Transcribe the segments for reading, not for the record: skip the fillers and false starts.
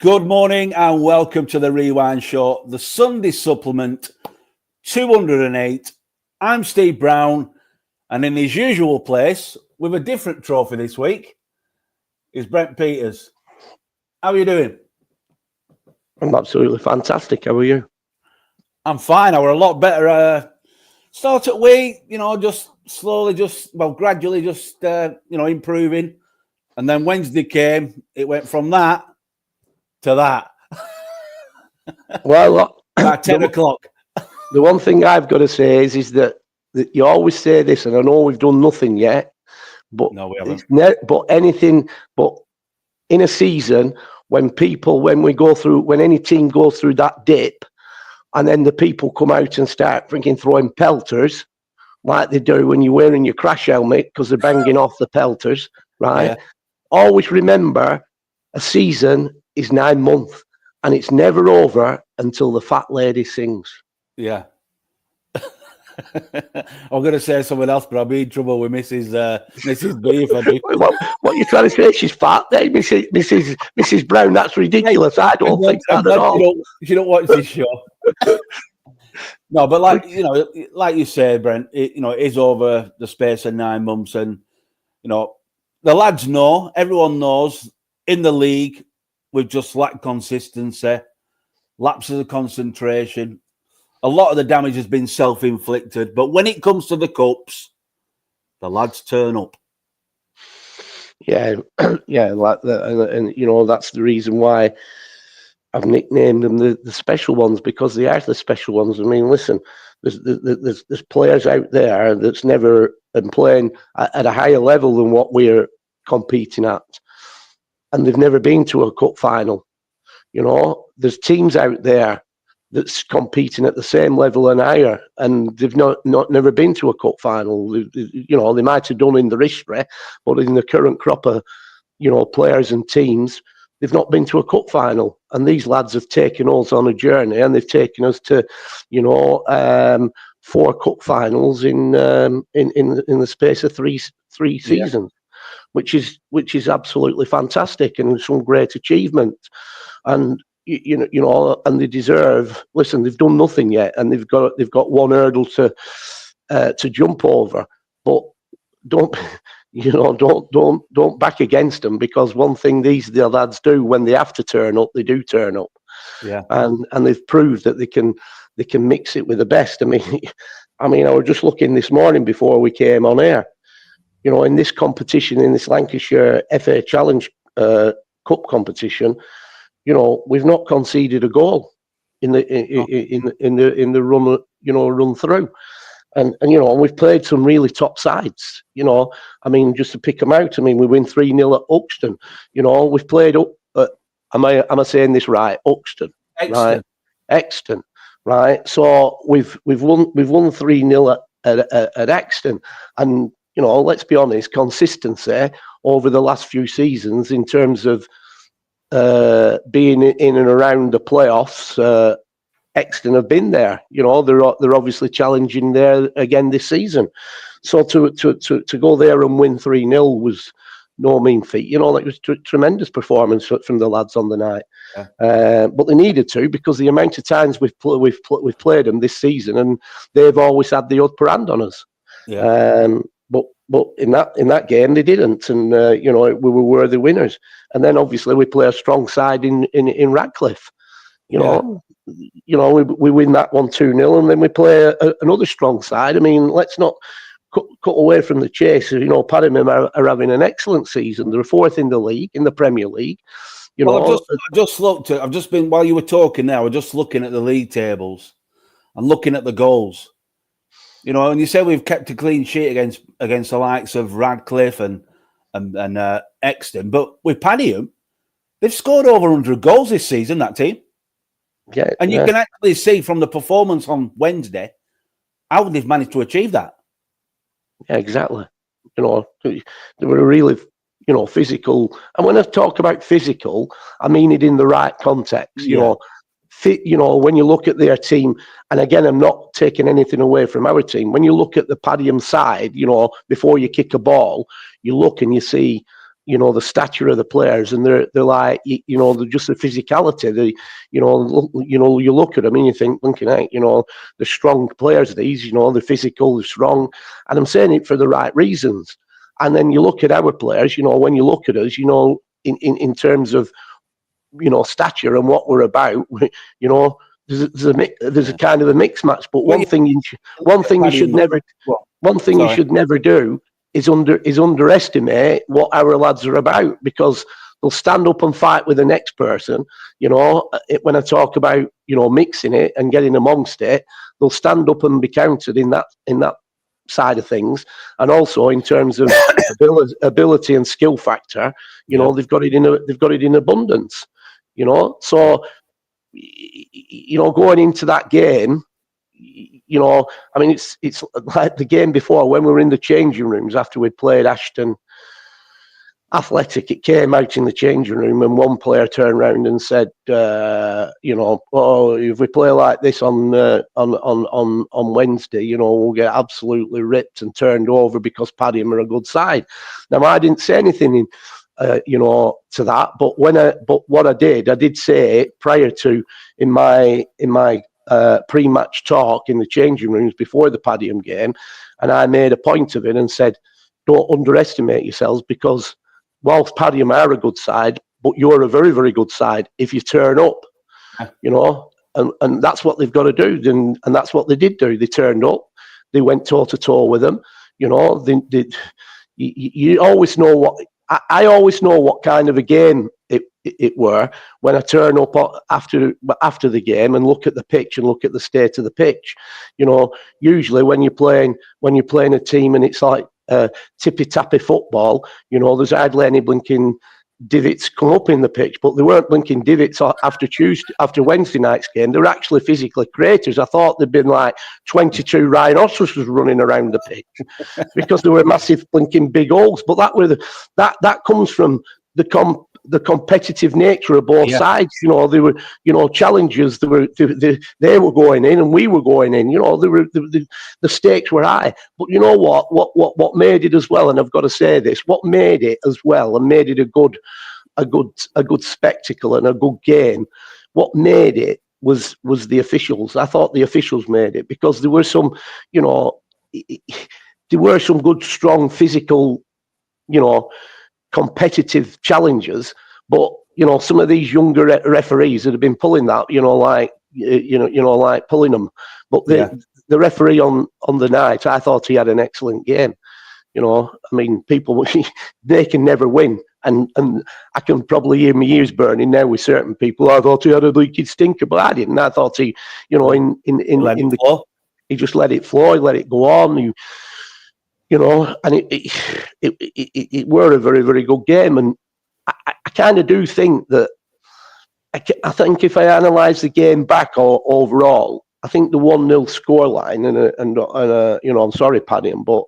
Good morning and welcome to the Rewind Show, the Sunday supplement 208. I'm Steve Brown, and in his usual place, with a different trophy this week, is Brent Peters. How are you doing? I'm absolutely fantastic. How are you? I'm fine. I were a lot better start at week, just slowly, gradually, improving. And then Wednesday came, it went from that to that. Well, About 10 o'clock. The one thing I've got to say is that you always say this, and I know we've done nothing yet, but no, we haven't. But in a season, when any team goes through that dip, and then the people come out and start throwing pelters, like they do when you're wearing your crash helmet because they're banging off the pelters, right? Yeah. Always remember, a season is 9 months, and it's never over until the fat lady sings. Yeah. I'm going to say something else, but I'll be in trouble with Mrs. B if I do. What you're trying to say? She's fat, there, Mrs. Brown. That's ridiculous. I don't think that at all. You don't watch this show. No, but like you say, Brent, it is over the space of 9 months, and the lads know, everyone knows, in the league we've just lacked consistency, lapses of concentration. A lot of the damage has been self-inflicted, but when it comes to the cups, the lads turn up. Yeah, like that, and that's the reason why I've nicknamed them the special ones, because they are the special ones. I mean, listen, there's players out there that's never been playing at a higher level than what we're competing at, and they've never been to a cup final. There's teams out there that's competing at the same level and higher, and they've never been to a cup final. They might have done in the history, but in the current crop of players and teams, they've not been to a cup final. And these lads have taken us on a journey, and they've taken us to 4 cup finals in the space of three seasons, which is absolutely fantastic and some great achievement. And and they deserve. Listen, they've done nothing yet, and they've got one hurdle to jump over. But don't back against them, because one thing the lads do when they have to turn up, they do turn up. Yeah, and they've proved that they can mix it with the best. I mean, I was just looking this morning before we came on air. In this competition, in this Lancashire FA Challenge Cup competition, we've not conceded a goal in the run through, and we've played some really top sides. Just to pick them out. We win 3-0 at Uxton. We've played up at, am I saying this right? Uxton, right? Exton, right? So we've won 3-0 at Exton, and let's be honest, consistency over the last few seasons in terms of being in and around the playoffs, Exton have been there. They're obviously challenging there again this season. So to go there and win 3-0 was no mean feat. It was tremendous performance from the lads on the night. Yeah. But they needed to, because the amount of times we've played them this season, and they've always had the upper hand on us. Yeah. But in that game they didn't, and we were worthy winners. And then obviously we play a strong side in Radcliffe. We win that 1-2-0, and then we play another strong side. Let's not cut away from the chase. Padiham are having an excellent season. They're 4th in the league, in the Premier League. I've just looked at. I've just been, while you were talking now, we're just looking at the league tables and looking at the goals. And you say we've kept a clean sheet against the likes of Radcliffe and Exton, but with Padiham, they've scored over 100 goals this season, that team. Yeah, and you can actually see from the performance on Wednesday how they've managed to achieve that. Yeah, exactly. They were really, physical. And when I talk about physical, I mean it in the right context. When you look at their team, and again, I'm not taking anything away from our team. When you look at the Padiham side, before you kick a ball, you look and you see the stature of the players, and they're like, they're just the physicality. You look at them and you think, looking at, they're strong players. These, they're physical, they're strong, and I'm saying it for the right reasons. And then you look at our players, when you look at us, in terms of, stature and what we're about, there's a kind of a mixed match. But one thing you should never do is underestimate what our lads are about, because they'll stand up and fight with the next person. When I talk about mixing it and getting amongst it, they'll stand up and be counted in that side of things, and also in terms of ability and skill factor. They've got it in abundance. So going into that game, I mean, it's like the game before, when we were in the changing rooms after we'd played Ashton Athletic. It came out in the changing room, and one player turned around and said, if we play like this on Wednesday, we'll get absolutely ripped and turned over because Padiham are a good side. Now, I didn't say anything to that, but what I did say prior to in my pre-match talk in the changing rooms before the Padiham game, and I made a point of it and said, don't underestimate yourselves, because whilst Padiham are a good side, but you're a very, very good side if you turn up, and that's what they've got to do, and that's what they did do. They turned up, they went toe-to-toe with them. You always know what. I always know what kind of a game it were when I turn up after the game and look at the pitch and look at the state of the pitch. Usually when you're playing a team and it's like tippy-tappy football, there's hardly any blinking divots come up in the pitch, but they weren't blinking divots after Wednesday night's game. They were actually physically craters. I thought there'd been like 22 rhinoceroses running around the pitch because there were massive blinking big holes. But that comes from the competitive nature of both sides. They were, challengers. They were going in and we were going in. The stakes were high. But you know what made it as well, and I've got to say this, what made it as well and made it a good spectacle and a good game, what made it was the officials. I thought the officials made it, because there were some, good, strong, physical, competitive challenges, but some of these younger referees that have been pulling that, like pulling them. But the referee on the night, I thought he had an excellent game. I mean, people they can never win, and I can probably hear my ears burning now with certain people. I thought he had a leaky stinker, but I didn't. I thought he, he just let it flow, he let it go on. And it were a very, very good game. And I kind of do think that, I think if I analyse the game back overall, I think the 1-0 scoreline, and I'm sorry, Padiham, but,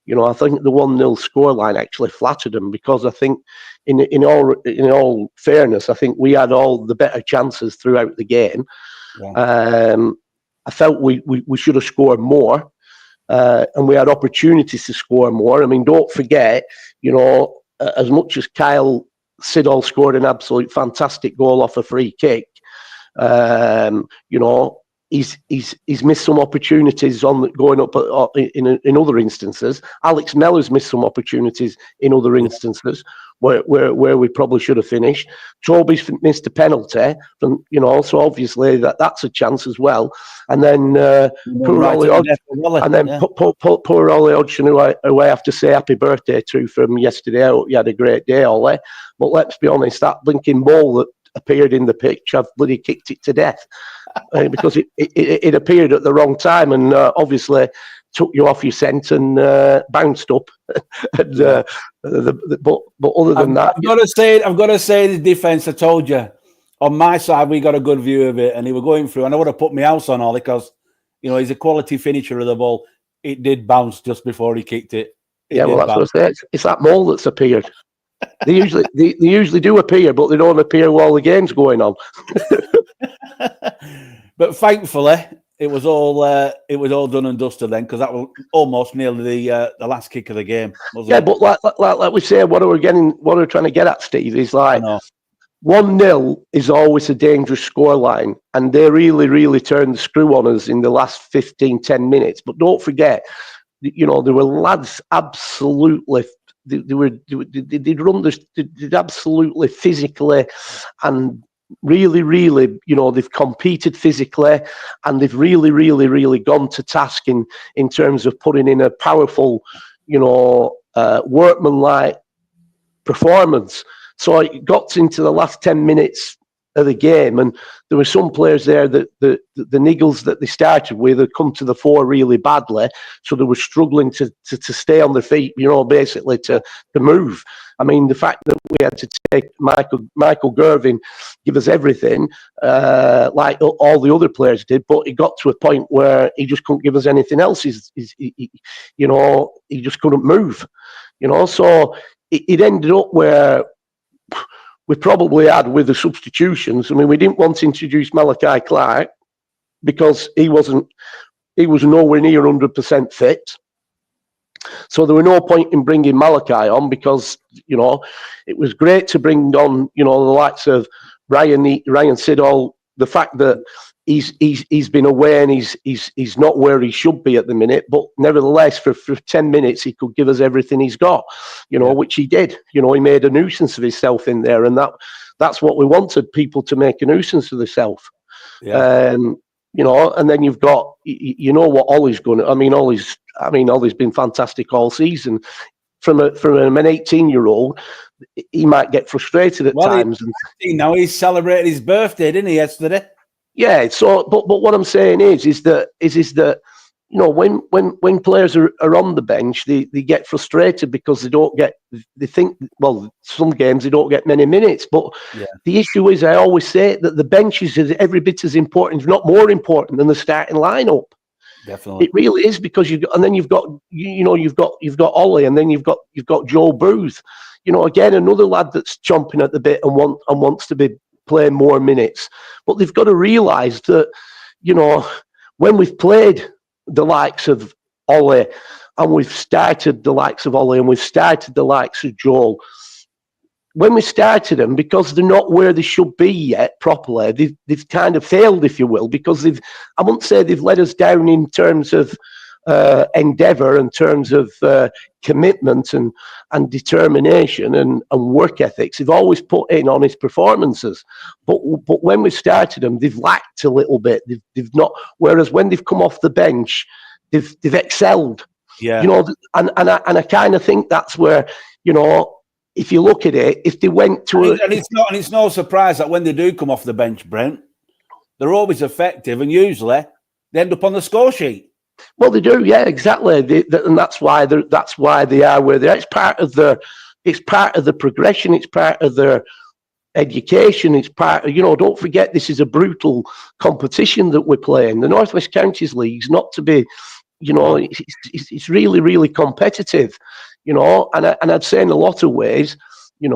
I think the 1-0 scoreline actually flattered them, because I think in all fairness, I think we had all the better chances throughout the game. Yeah. I felt we should have scored more. And we had opportunities to score more. I mean, don't forget, as much as Kyle Siddall scored an absolute fantastic goal off a free kick, he's missed some opportunities on going up in other instances. Alex Mellor's missed some opportunities in other instances where we probably should have finished. Toby's missed a penalty, so obviously that's a chance as well. And then poor Ollie Hodgson, who I have to say happy birthday to from yesterday. I hope you had a great day, Ollie. But let's be honest, that blinking ball that appeared in the pitch, I've bloody kicked it to death because it appeared at the wrong time, and obviously took you off your scent and bounced up. And, but other than that, I've got to say, the defence. I told you, on my side, we got a good view of it, and he were going through. And I would have put my house on Ollie, because he's a quality finisher of the ball. It did bounce just before he kicked it. That's what I said. It's that mole that's appeared. They usually do appear, but they don't appear while the game's going on. But thankfully, it was all done and dusted then, because that was almost nearly the last kick of the game, wasn't it? But like we say, what we're trying to get at, Steve, is like 1-0 is always a dangerous scoreline, and they really, really turned the screw on us in the last 10 minutes. But don't forget, there were lads absolutely. They'd run this. They'd absolutely physically and really, really, they've competed physically, and they've really, really, really gone to task in terms of putting in a powerful, workmanlike performance. So it got into the last 10 minutes of the game, and there were some players there that the niggles that they started with had come to the fore really badly, so they were struggling to stay on their feet, basically to move. I mean, the fact that we had to take Michael Gervin, give us everything, like all the other players did, but it got to a point where he just couldn't give us anything else. He just couldn't move, So it ended up where we probably had, with the substitutions. I mean, we didn't want to introduce Malachi Clark because he was nowhere near 100% fit. So there was no point in bringing Malachi on, because, it was great to bring on, the likes of Ryan Siddall. The fact that he's been away and he's not where he should be at the minute, but nevertheless, for 10 minutes, he could give us everything he's got, which he did. He made a nuisance of himself in there, and that's what we wanted, people to make a nuisance of themselves. Yeah. And then you've got, what Ollie's going to. Ollie's been fantastic all season. From an 18-year-old, he might get frustrated at times. Now he's celebrated his birthday, didn't he, yesterday? Yeah. So, but what I'm saying is that when players are on the bench, they get frustrated because they think, some games they don't get many minutes. But the issue is, I always say that the bench is every bit as important, if not more important, than the starting lineup. Definitely, it really is, because you've got Ollie, and then you've got Joe Booth. Again, another lad that's chomping at the bit and wants to be playing more minutes. But they've got to realise that, when we've played the likes of Ollie, and we've started the likes of Ollie, and we've started the likes of Joel, when we started them, because they're not where they should be yet properly, they've kind of failed, if you will, because I wouldn't say they've let us down in terms of endeavour, in terms of commitment and determination and work ethics. They've always put in honest performances, but when we started them, they've lacked a little bit. They've not. Whereas when they've come off the bench, they've excelled. Yeah. And I kind of think that's where, if you look at it, if they went to it's no surprise that when they do come off the bench, Brent, they're always effective, and usually they end up on the score sheet. Well, they do, yeah, exactly, and that's why they are where they are. It's part of the progression. It's part of their education. It's part of, don't forget, this is a brutal competition that we're playing. The North West Counties League's not to be, it's really, really competitive. And I'd say in a lot of ways, even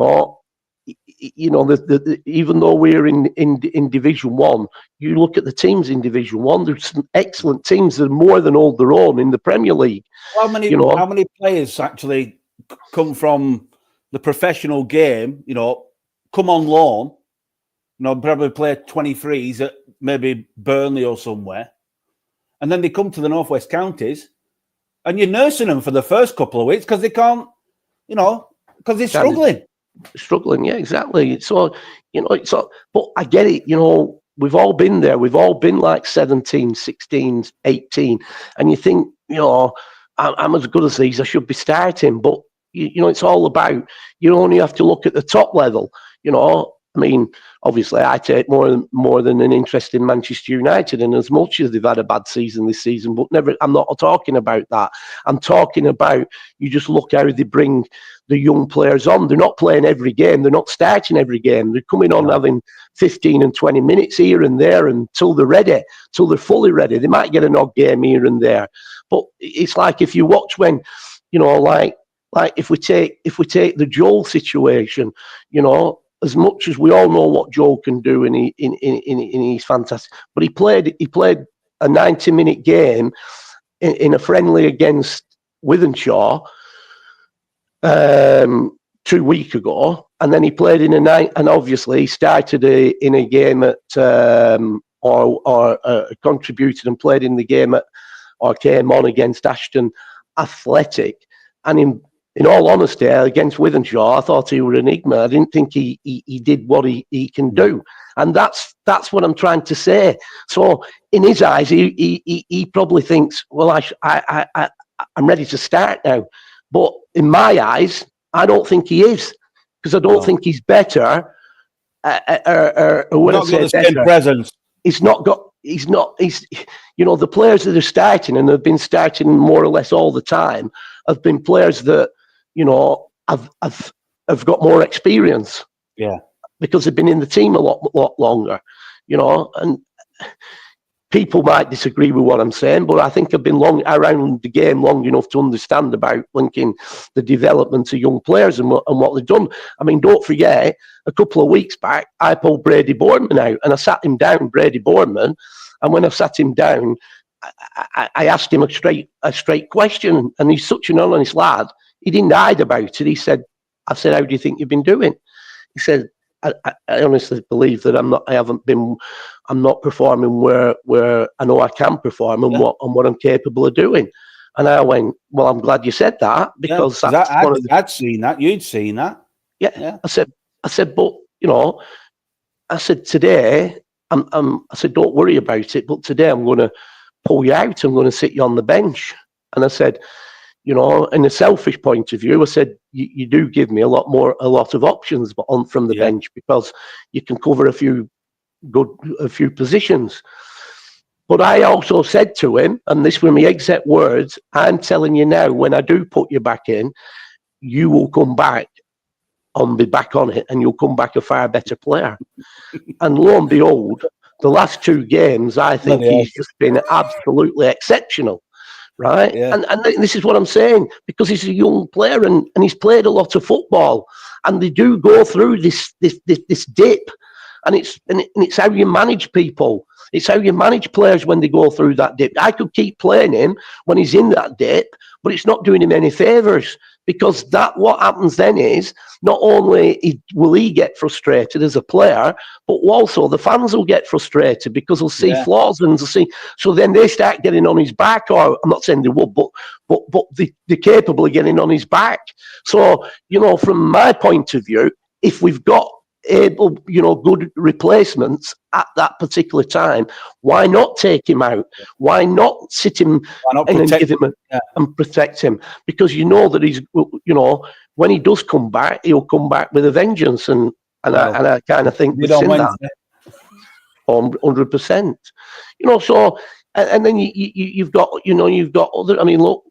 though we're in Division One, you look at the teams in Division One. There's some excellent teams that are more than hold their own in the Premier League. How many players actually come from the professional game? Come on loan. Probably play 23s at maybe Burnley or somewhere, and then they come to the North West Counties. And you're nursing them for the first couple of weeks because they can't, because they're struggling. Struggling, yeah, exactly. So, but I get it, we've all been there. We've all been like 17, 16, 18. And you think, I'm as good as these, I should be starting. But, it's all about, you only have to look at the top level, Obviously, I take more than an interest in Manchester United, and as much as they've had a bad season this season, but I'm not talking about that. I'm talking about, you just look how they bring the young players on. They're not playing every game. They're not starting every game. They're coming on having 15 and 20 minutes here and there until they're ready, till they're fully ready. They might get an odd game here and there, but it's like if you watch when, like if we take the Joel situation, as much as we all know what Joel can do, and he's fantastic, but he played a 90-minute game in a friendly against Wythenshawe 2 weeks ago, and then he played in a night, and obviously he started in a game at or contributed and played in the game at, or came on against Ashton Athletic, and in all honesty, against Wythenshawe, I thought he was an enigma. I didn't think he did what he can do, and that's what I'm trying to say. So in his eyes, he probably thinks, well, I'm ready to start now. But in my eyes, I don't think he is, because I don't think he's better. When I say better, presence. He's the players that are starting and have been starting more or less all the time have been players that, have got more experience. Yeah. Because they've been in the team a lot longer, and people might disagree with what I'm saying, but I think I've been around the game long enough to understand about linking the development of young players and what they've done. I mean, don't forget, a couple of weeks back, I pulled Brady Boardman out and I sat him down, Brady Boardman, and when I sat him down, I asked him a straight question, and he's such an honest lad. He didn't hide about it. I said, how do you think you've been doing? He said, I honestly believe that I'm not performing where I know I can perform and what I'm capable of doing. And I went, well, I'm glad you said that, because I'd seen that. You'd seen that. Yeah. I said, but I said today, I said, don't worry about it, but today I'm going to pull you out. I'm going to sit you on the bench. And I said, in a selfish point of view, I said, you do give me a lot of options from the bench, because you can cover a few positions. But I also said to him, and this were my exact words, I'm telling you now, when I do put you back in, you will come back and be back on it, and you'll come back a far better player. And lo and behold, the last 2 games, I think he's just been absolutely exceptional. Right, and this is what I'm saying, because he's a young player and he's played a lot of football, and they do go through this dip, and it's how you manage people. It's how you manage players when they go through that dip. I could keep playing him when he's in that dip, but it's not doing him any favours, because what happens then is, not only will he get frustrated as a player, but also the fans will get frustrated, because they'll see flaws and they'll see. So then they start getting on his back, or I'm not saying they would, but they're capable of getting on his back. So from my point of view, if we've got able, good replacements at that particular time, why not take him out? Why not sit him and give him and protect him? Because that he's, when he does come back, he'll come back with a vengeance, and I kind of think we've seen that 100%. So and then you've got other. I mean, look,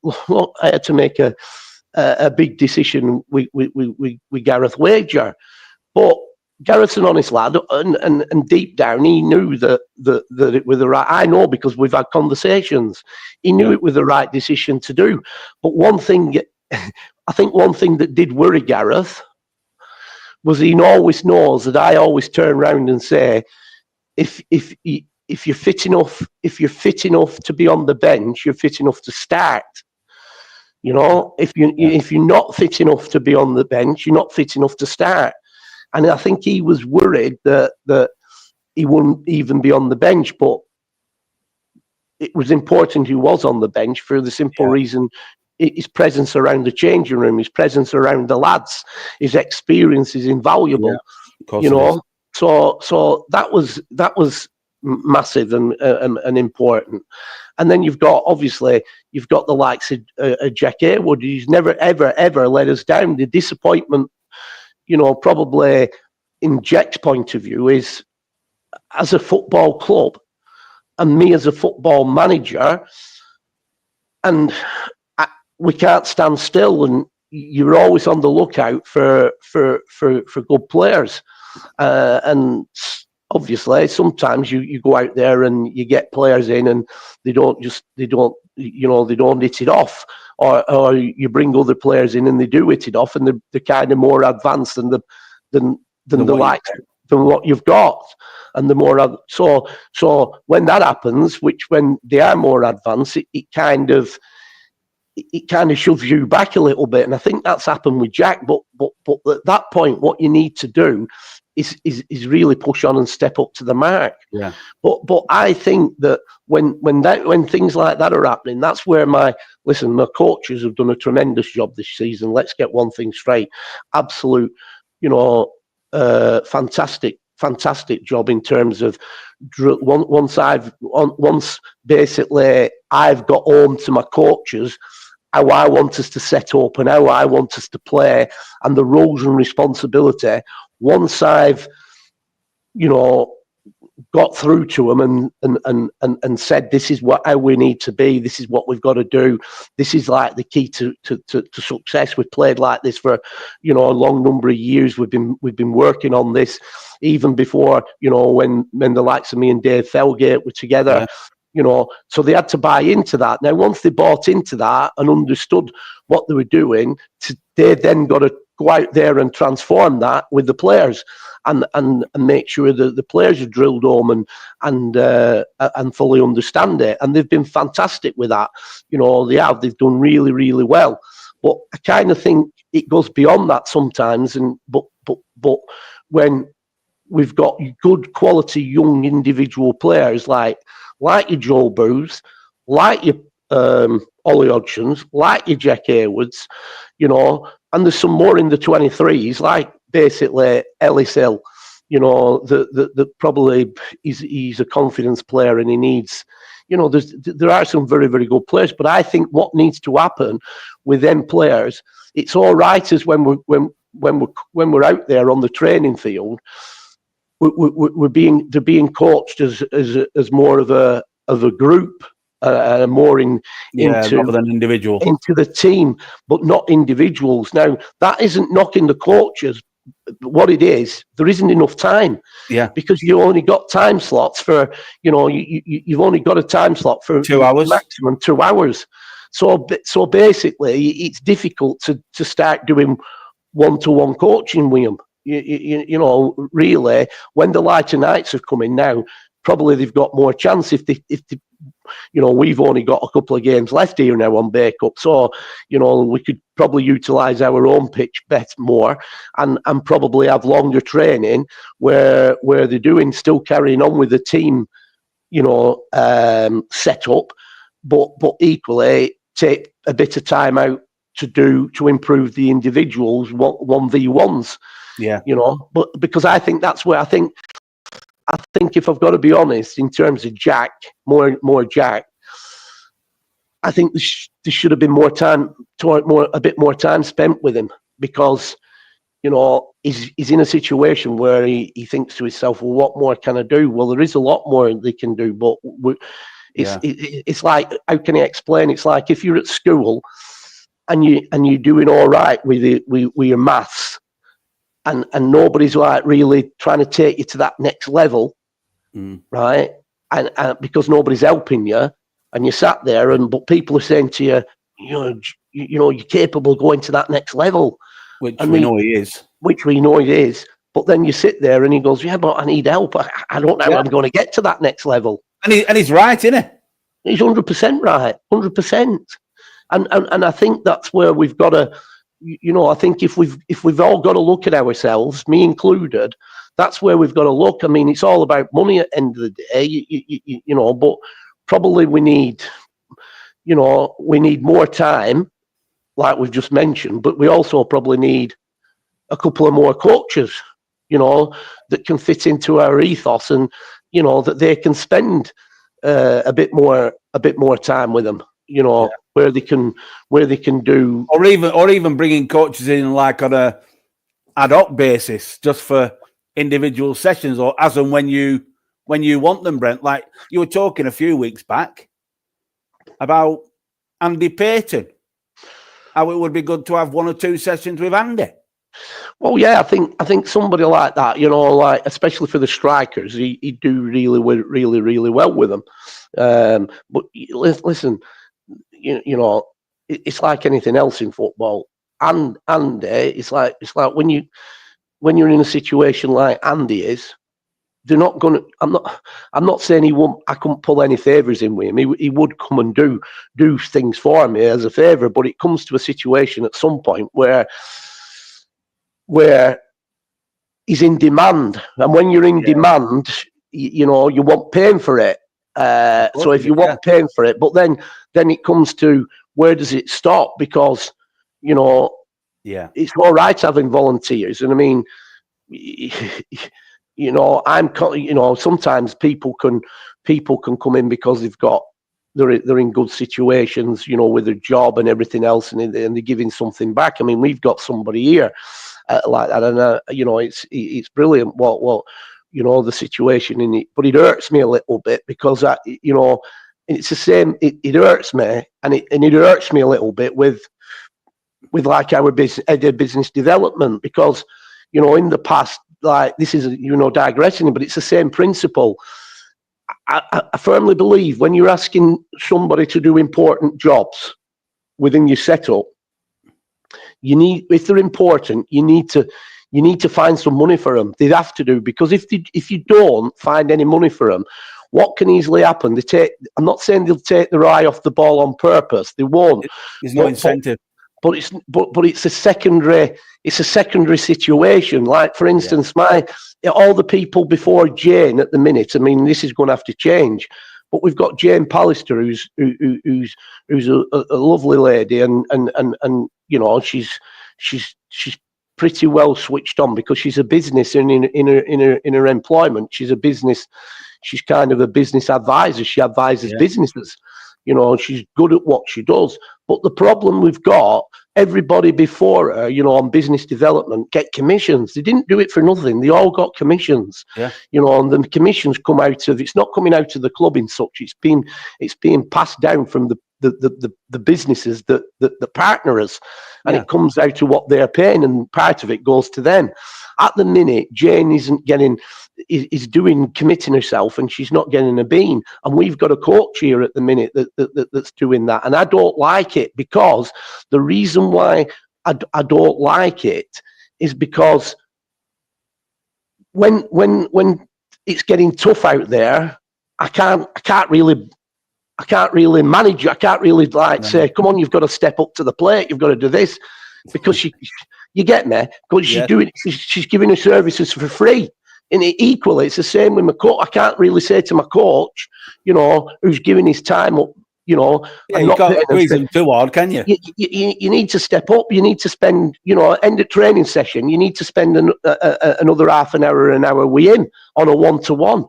I had to make a big decision with Gareth Wager, but Gareth's an honest lad, and deep down he knew that it was the right. I know, because we've had conversations. He knew it was the right decision to do. But one thing that did worry Gareth was he always knows that I always turn around and say, if you're fit enough to be on the bench, you're fit enough to start. If you're not fit enough to be on the bench, you're not fit enough to start. And I think he was worried that he wouldn't even be on the bench, but it was important he was on the bench for the simple reason: his presence around the changing room, his presence around the lads, his experience is invaluable. So that was massive and important. And then you've got the likes of Jack Haywood. He's never ever let us down. The disappointment, probably in Jack's point of view, is as a football club and me as a football manager, and we can't stand still, and you're always on the lookout for good players, and obviously sometimes you go out there and you get players in and they don't hit it off, or you bring other players in and they do hit it off, and they're kind of more advanced than the likes than what you've got. And the more so when that happens, which when they are more advanced, it kind of shoves you back a little bit. And I think that's happened with Jack. But at that point, what you need to do is really push on and step up to the mark. Yeah. But I think that when things like that are happening, that's where my coaches have done a tremendous job this season. Let's get one thing straight. Absolute, fantastic job in terms of once basically I've got home to my coaches how I want us to set up and how I want us to play and the roles and responsibility. Once I've got through to them and said this is how we need to be, this is what we've got to do, this is like the key to success. We've played like this for a long number of years. We've been working on this even before when the likes of me and Dave Felgate were together. So they had to buy into that. Now once they bought into that and understood what they were doing, they then got to go out there and transform that with the players and make sure that the players are drilled home and fully understand it. And they've been fantastic with that. They've done really, really well. But I kind of think it goes beyond that sometimes. But when we've got good quality young individual players like your Joel Booths, like your Ollie Hodgsons, like your Jack Haywards, and there's some more in the 23s, like basically Ellis Hill, that probably he's a confidence player and he needs, there are some very, very good players. But I think what needs to happen with them players, it's all right as when we're out there on the training field, they're being coached as more of a group, more into the team, but not individuals. Now that isn't knocking the coaches. What it is, there isn't enough time. Yeah, because you only got time slots for you've only got a time slot for 2 hours, maximum 2 hours. So basically, it's difficult to start doing one-to-one coaching with them. Really, when the lighter nights are coming now, probably they've got more chance if they we've only got a couple of games left here now on Bake Up, so we could probably utilise our own pitch bet more and probably have longer training where they're still carrying on with the team set up, but equally take a bit of time out to improve the individuals 1v1s. Yeah, but because I think that's where I think if I've got to be honest, in terms of Jack, more Jack, I think there should have been a bit more time spent with him, because he's in a situation where he thinks to himself, well, what more can I do? Well, there is a lot more they can do, but it's like, how can I explain? It's like if you're at school and you're doing all right with your maths, and nobody's like really trying to take you to that next level, right? And because nobody's helping you, and you sat there, but people are saying to you, you're capable of going to that next level, which we know he is. But then you sit there, and he goes, "Yeah, but I need help. I don't know how I'm going to get to that next level." And he's right, isn't he? He's 100% right, 100%. And I think that's where we've got to. I think if we've all got to look at ourselves, me included, that's where we've got to look. I mean, it's all about money at the end of the day, but probably we need more time, like we've just mentioned, but we also probably need a couple of more coaches, that can fit into our ethos, and, that they can spend a bit more time with them, where they can do, or even bringing coaches in like on a ad hoc basis, just for individual sessions, or as and when you want them, Brent. Like you were talking a few weeks back about Andy Payton, how it would be good to have 1 or 2 sessions with Andy. Well, yeah, I think somebody like that, like especially for the strikers, he'd do really well with them. But listen, it's like anything else in football, and it's like when when you're in a situation like Andy is, they're not going to. I'm not saying he won't. I couldn't pull any favours in with him. He would come and do things for me as a favour. But it comes to a situation at some point where he's in demand, and when you're in demand, you want paying for it. So if you want paying for it, but then it comes to where does it stop? Because it's all right having volunteers, and I mean, sometimes people can come in because they're in good situations, with their job and everything else, and they're giving something back. I mean, we've got somebody here like that, and it's brilliant. The situation in it, but it hurts me a little bit because it's the same. It hurts me, and it hurts me a little bit with like our business development, because in the past, like, this is digressing, but it's the same principle. I firmly believe when you're asking somebody to do important jobs within your setup, if they're important, you need to find some money for them. They have to do, because if you don't find any money for them, what can easily happen? I'm not saying they'll take their eye off the ball on purpose. They won't. There's no incentive. But it's a secondary situation. Like, for instance, all the people before Jane at the minute. I mean, this is going to have to change. But we've got Jane Pallister, who's a lovely lady, and she's pretty well switched on, because she's a business, and in her employment, she's a business. She's kind of a business advisor. She advises businesses. She's good at what she does. But the problem we've got, everybody before her, on business development, get commissions. They didn't do it for nothing. They all got commissions. Yeah. And the commissions come out of, it's not coming out of the club in such. It's being passed down from the businesses that partner us, and it comes out to what they're paying, and part of it goes to them. At the minute, Jane is committing herself, and she's not getting a bean. And we've got a coach here at the minute that's doing that, and I don't like it, because the reason why I don't like it is because when it's getting tough out there, I can't really manage you. I can't really say, come on, you've got to step up to the plate. You've got to do this, because you get me? Because she's giving her services for free. And equally, it's the same with my coach. I can't really say to my coach, who's giving his time up, you can't squeeze him too hard, can you? You need to step up. You need to spend, end of training session, you need to spend another half an hour with him on a one-to-one.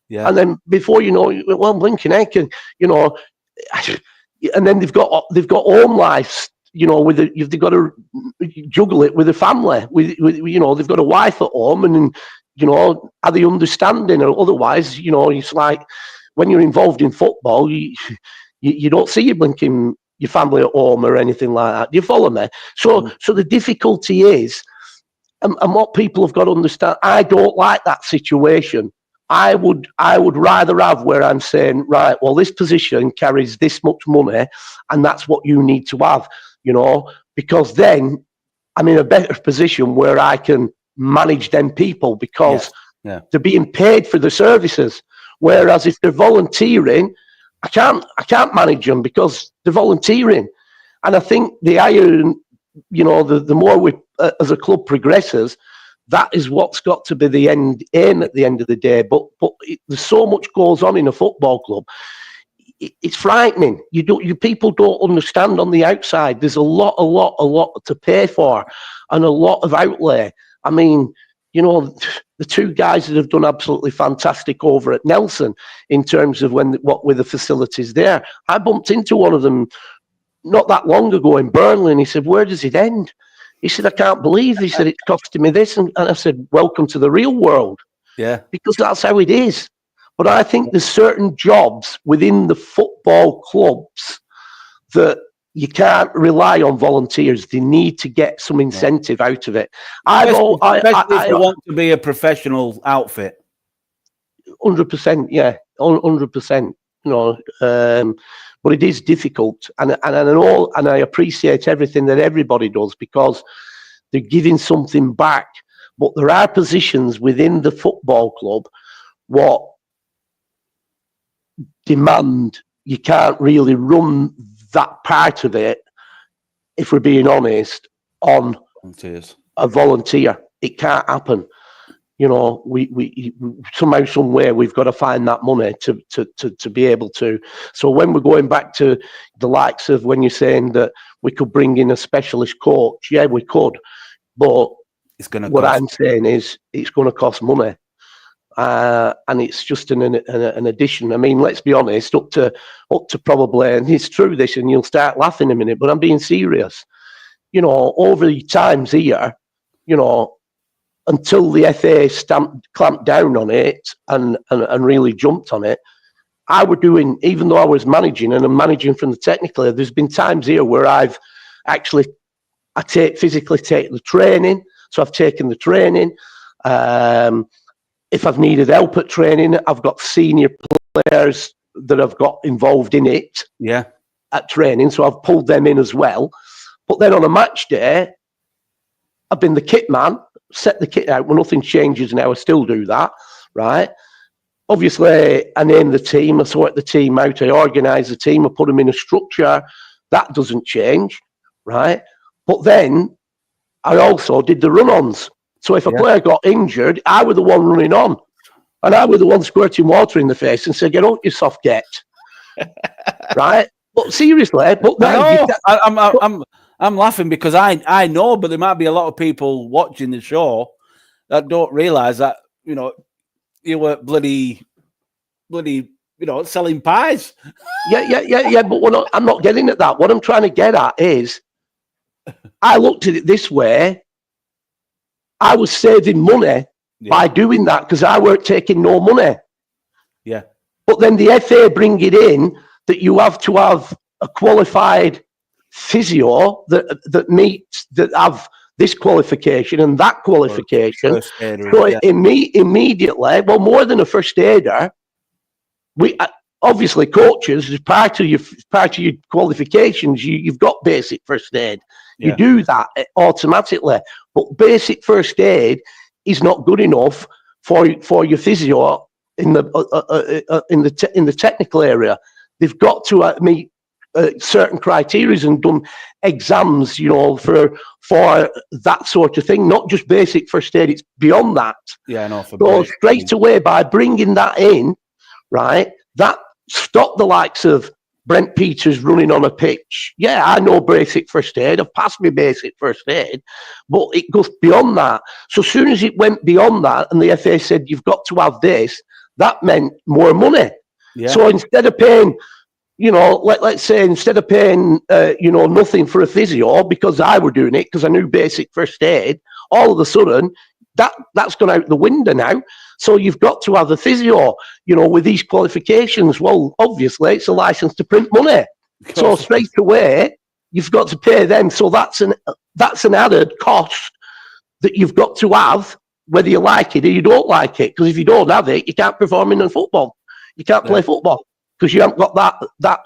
Yeah. And then before you know, well, blinking heck, and then they've got home lives. They've got to juggle it with the family. They've got a wife at home, and are they understanding? Or otherwise, it's like when you're involved in football, you don't see your family at home or anything like that. Do you follow me? So the difficulty is, and what people have got to understand, I don't like that situation. I would rather have where I'm saying, right, well, this position carries this much money, and that's what you need to have, because then I'm in a better position where I can manage them people, because they're being paid for the services. Whereas if they're volunteering, I can't manage them because they're volunteering. And I think the higher, the more we as a club progresses, that is what's got to be the end aim at the end of the day. But there's so much goes on in a football club. It's frightening. You people don't understand on the outside. There's a lot to pay for, and a lot of outlay. I mean, the two guys that have done absolutely fantastic over at Nelson in terms of what were the facilities there. I bumped into one of them not that long ago in Burnley, and he said, "Where does it end?" He said, "I can't believe." He said, "It's costing me this," and I said, "Welcome to the real world." Yeah, because that's how it is. But I think there's certain jobs within the football clubs that you can't rely on volunteers. They need to get some incentive out of it. Especially if you want to be a professional outfit. 100%, yeah, 100%. But it is difficult, and I know, and I appreciate everything that everybody does, because they're giving something back. But there are positions within the football club what demand you can't really run that part of it, if we're being honest, on a volunteer. It can't happen. You know, we somehow, somewhere, we've got to find that money to be able to. So when we're going back to the likes of when you're saying that we could bring in a specialist coach, yeah, we could, but it's going to. What I'm saying is, it's going to cost money, and it's just an addition. I mean, let's be honest, up to probably, and it's true this, and you'll start laughing in a minute, but I'm being serious. You know, over the times here, you know, until the FA clamped down on it and really jumped on it, I were doing, even though I was managing, and I'm managing from the technical, there's been times here where I've actually, physically take the training. So I've taken the training. If I've needed help at training, I've got senior players that have got involved in it. Yeah. At training, so I've pulled them in as well. But then on a match day, I've been the kit man, set the kit out. Well, nothing changes now. I still do that, right? Obviously, I name the team. I sort the team out. I organise the team. I put them in a structure. That doesn't change, right? But then I also did the run-ons. So if a player got injured, I was the one running on. And I was the one squirting water in the face and said, "Get up, you soft get." Right? But seriously, but no, I'm laughing because I know, but there might be a lot of people watching the show that don't realise that, you know, you were bloody, you know, selling pies. Yeah. But I'm not getting at that. What I'm trying to get at is, I looked at it this way. I was saving money by doing that because I weren't taking no money. Yeah. But then the FA bring it in that you have to have a qualified physio that have this qualification and that qualification. So immediately, well, more than a first aider, we obviously coaches, as part of your qualifications, you've got basic first aid. You do that automatically, but basic first aid is not good enough for your physio in the technical area. They've got to meet certain criteria and done exams, you know, for that sort of thing. Not just basic first aid; it's beyond that. Yeah, I know. So straight away, by bringing that in, right, that stopped the likes of Brent Peters running on a pitch. Yeah, I know basic first aid. I've passed my basic first aid, but it goes beyond that. So as soon as it went beyond that, and the FA said you've got to have this, that meant more money. Yeah. So instead of paying, you know, let's say instead of paying, you know, nothing for a physio because I were doing it because I knew basic first aid, all of a sudden that's gone out the window now. So you've got to have a physio, you know, with these qualifications. Well, obviously it's a license to print money. So straight away you've got to pay them. So that's an added cost that you've got to have, whether you like it or you don't like it. Because if you don't have it, you can't perform in football. You can't play football because you haven't got that.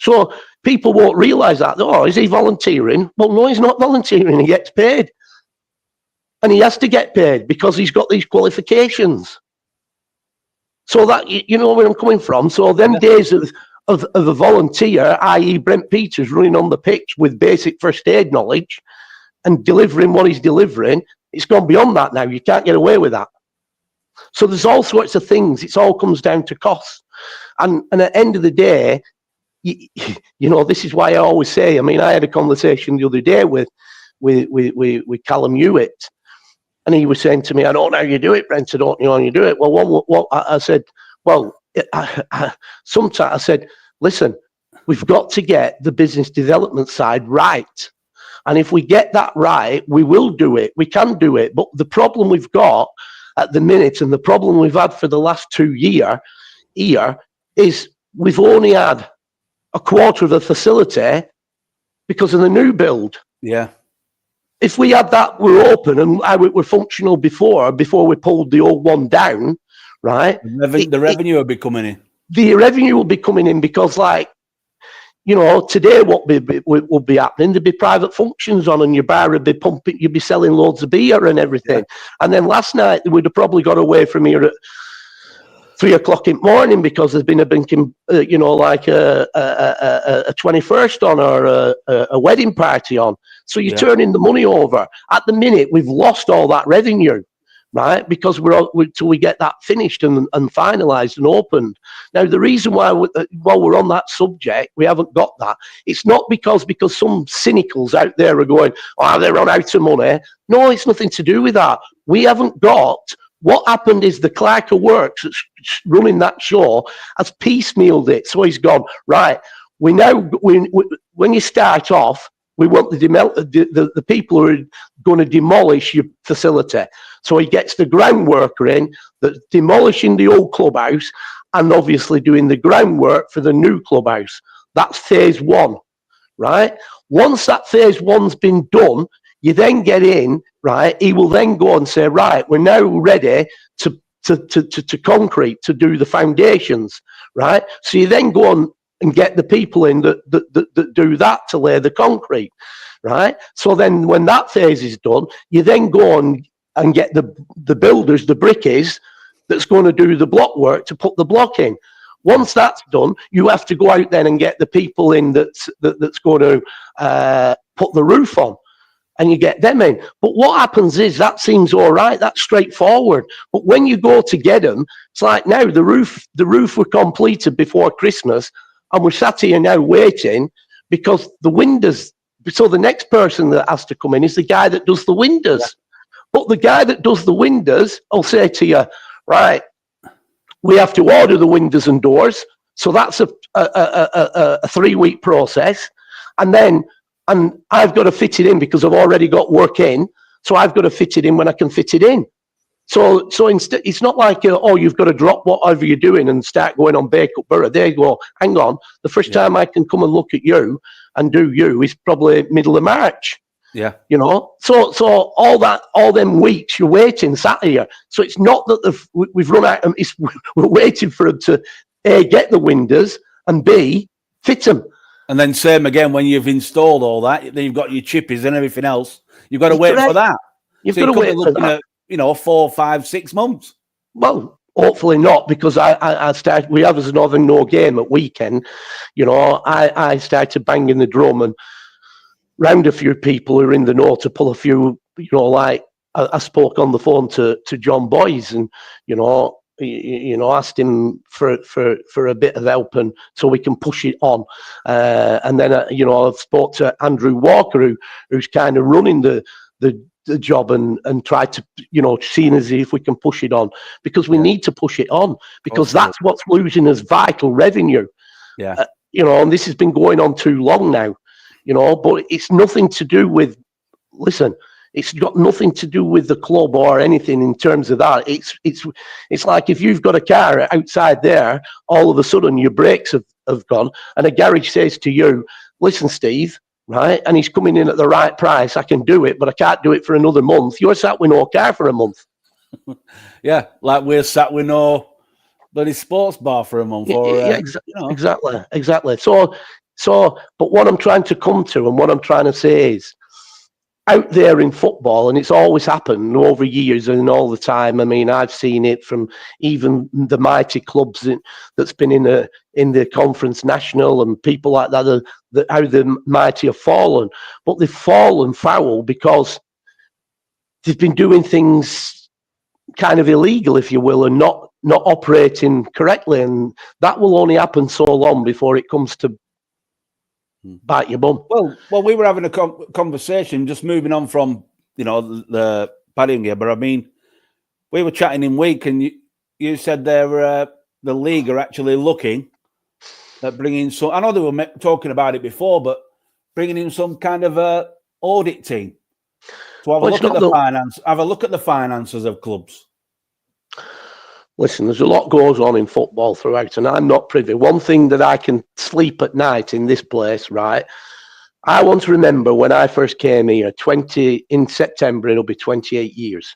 So people won't realise that. Oh, is he volunteering? Well, no, he's not volunteering. He gets paid. And he has to get paid because he's got these qualifications. So that, you know where I'm coming from. So them days of a volunteer, i.e. Brent Peters running on the pitch with basic first aid knowledge and delivering what he's delivering, it's gone beyond that now. You can't get away with that. So there's all sorts of things. It all comes down to costs. And at the end of the day, you know, this is why I always say, I mean, I had a conversation the other day with Callum Hewitt. And he was saying to me, "I don't know how you do it, Brent. I don't know how you do it." Well, I said, well, sometimes I said, listen, we've got to get the business development side right. And if we get that right, we will do it. We can do it. But the problem we've got at the minute, and the problem we've had for the last 2 years, is we've only had a quarter of the facility because of the new build. Yeah. If we had that, we're open and how it were functional before we pulled the old one down, right? The revenue will be coming in. The revenue will be coming in because, like, You know, today what would be happening, there'd be private functions on and your bar would be pumping, you'd be selling loads of beer and everything. Yeah. And then last night, we'd have probably got away from here at 3 o'clock in the morning because there's been a 21st on or a wedding party on. So you're turning the money over. At the minute, we've lost all that revenue. Right, because till we get that finished and finalised and opened. Now, the reason why, while we're on that subject, we haven't got that. It's not because some cynicals out there are going, oh, they're on out of money. No, it's nothing to do with that. We haven't got. What happened is the clerk of works that's running that show has piecemealed it. So he's gone, right, we when you start off, we want the people who are going to demolish your facility. So he gets the ground worker in, that's demolishing the old clubhouse and obviously doing the groundwork for the new clubhouse. That's phase one, right? Once that phase one's been done, you then get in, right? He will then go and say, right, we're now ready to concrete, to do the foundations, right? So you then go on and get the people in that do that to lay the concrete, right? So then when that phase is done, you then go on and get the builders, the brickies, that's going to do the block work to put the block in. Once that's done, you have to go out then and get the people in that's going to put the roof on, and you get them in. But what happens is that seems all right, that's straightforward. But when you go to get them, it's like now the roof were completed before Christmas, and we're sat here now waiting because the windows. So the next person that has to come in is the guy that does the windows. Yeah. But the guy that does the windows will say to you, right, we have to order the windows and doors. So that's a 3-week process. And I've got to fit it in because I've already got work in. So I've got to fit it in when I can fit it in. So instead, it's not like, you've got to drop whatever you're doing and start going on Bake-Up Borough. There you go. Hang on. The first time I can come and look at you and do you is probably middle of March. Yeah, you know, so all them weeks you're waiting, sat here. So it's not that we've run out. We're waiting for them to A, get the windows, and B, fit them. And then same again when you've installed all that. Then you've got your chippies and everything else. You've got to wait for that. You've got to wait for that. At, 4, 5, 6 months. Well, hopefully not, because we have as a Northern No game at weekend. You know, I started banging the drum and round a few people who are in the know to pull a few, like I spoke on the phone to John Boyes and, asked him for a bit of help and so we can push it on. And then, I've spoke to Andrew Walker, who's kind of running the job and try to, seeing as if we can push it on because we need to push it on because that's what's losing us vital revenue. Yeah. And this has been going on too long now. But it's nothing to do with, it's got nothing to do with the club or anything in terms of that. It's like if you've got a car outside there, all of a sudden your brakes have gone and a garage says to you, listen, Steve, right, and he's coming in at the right price, I can do it, but I can't do it for another month. You're sat with no car for a month. Yeah, like we're sat with no bloody sports bar for a month. Exactly. So, but what I'm trying to come to and what I'm trying to say is, out there in football, and it's always happened over years and all the time. I mean, I've seen it from even the mighty clubs that's been in the Conference National and people like that, how the mighty have fallen. But they've fallen foul because they've been doing things kind of illegal, if you will, and not operating correctly. And that will only happen so long before it comes to bite your bum. Well, we were having a conversation, just moving on from the Padiham game, but I mean, we were chatting in week, and you said the league are actually looking at bringing some. I know they were talking about it before, but bringing in some kind of audit team to have a look at the finance, have a look at the finances of clubs. Listen, there's a lot goes on in football throughout, and I'm not privy. One thing that I can sleep at night in this place, right? I want to remember when I first came here, in September, it'll be 28 years.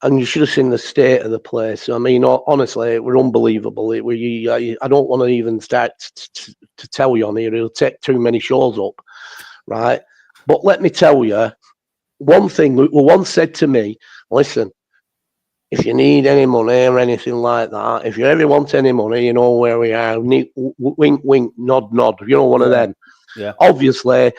And you should have seen the state of the place. I mean, honestly, it were unbelievable. I don't want to even start to tell you on here. It'll take too many shows up, right? But let me tell you, one thing was once said to me, listen, if you need any money or anything like that, if you ever want any money, you know where we are. Wink, wink, nod, nod. You know, one of them. Yeah. Obviously,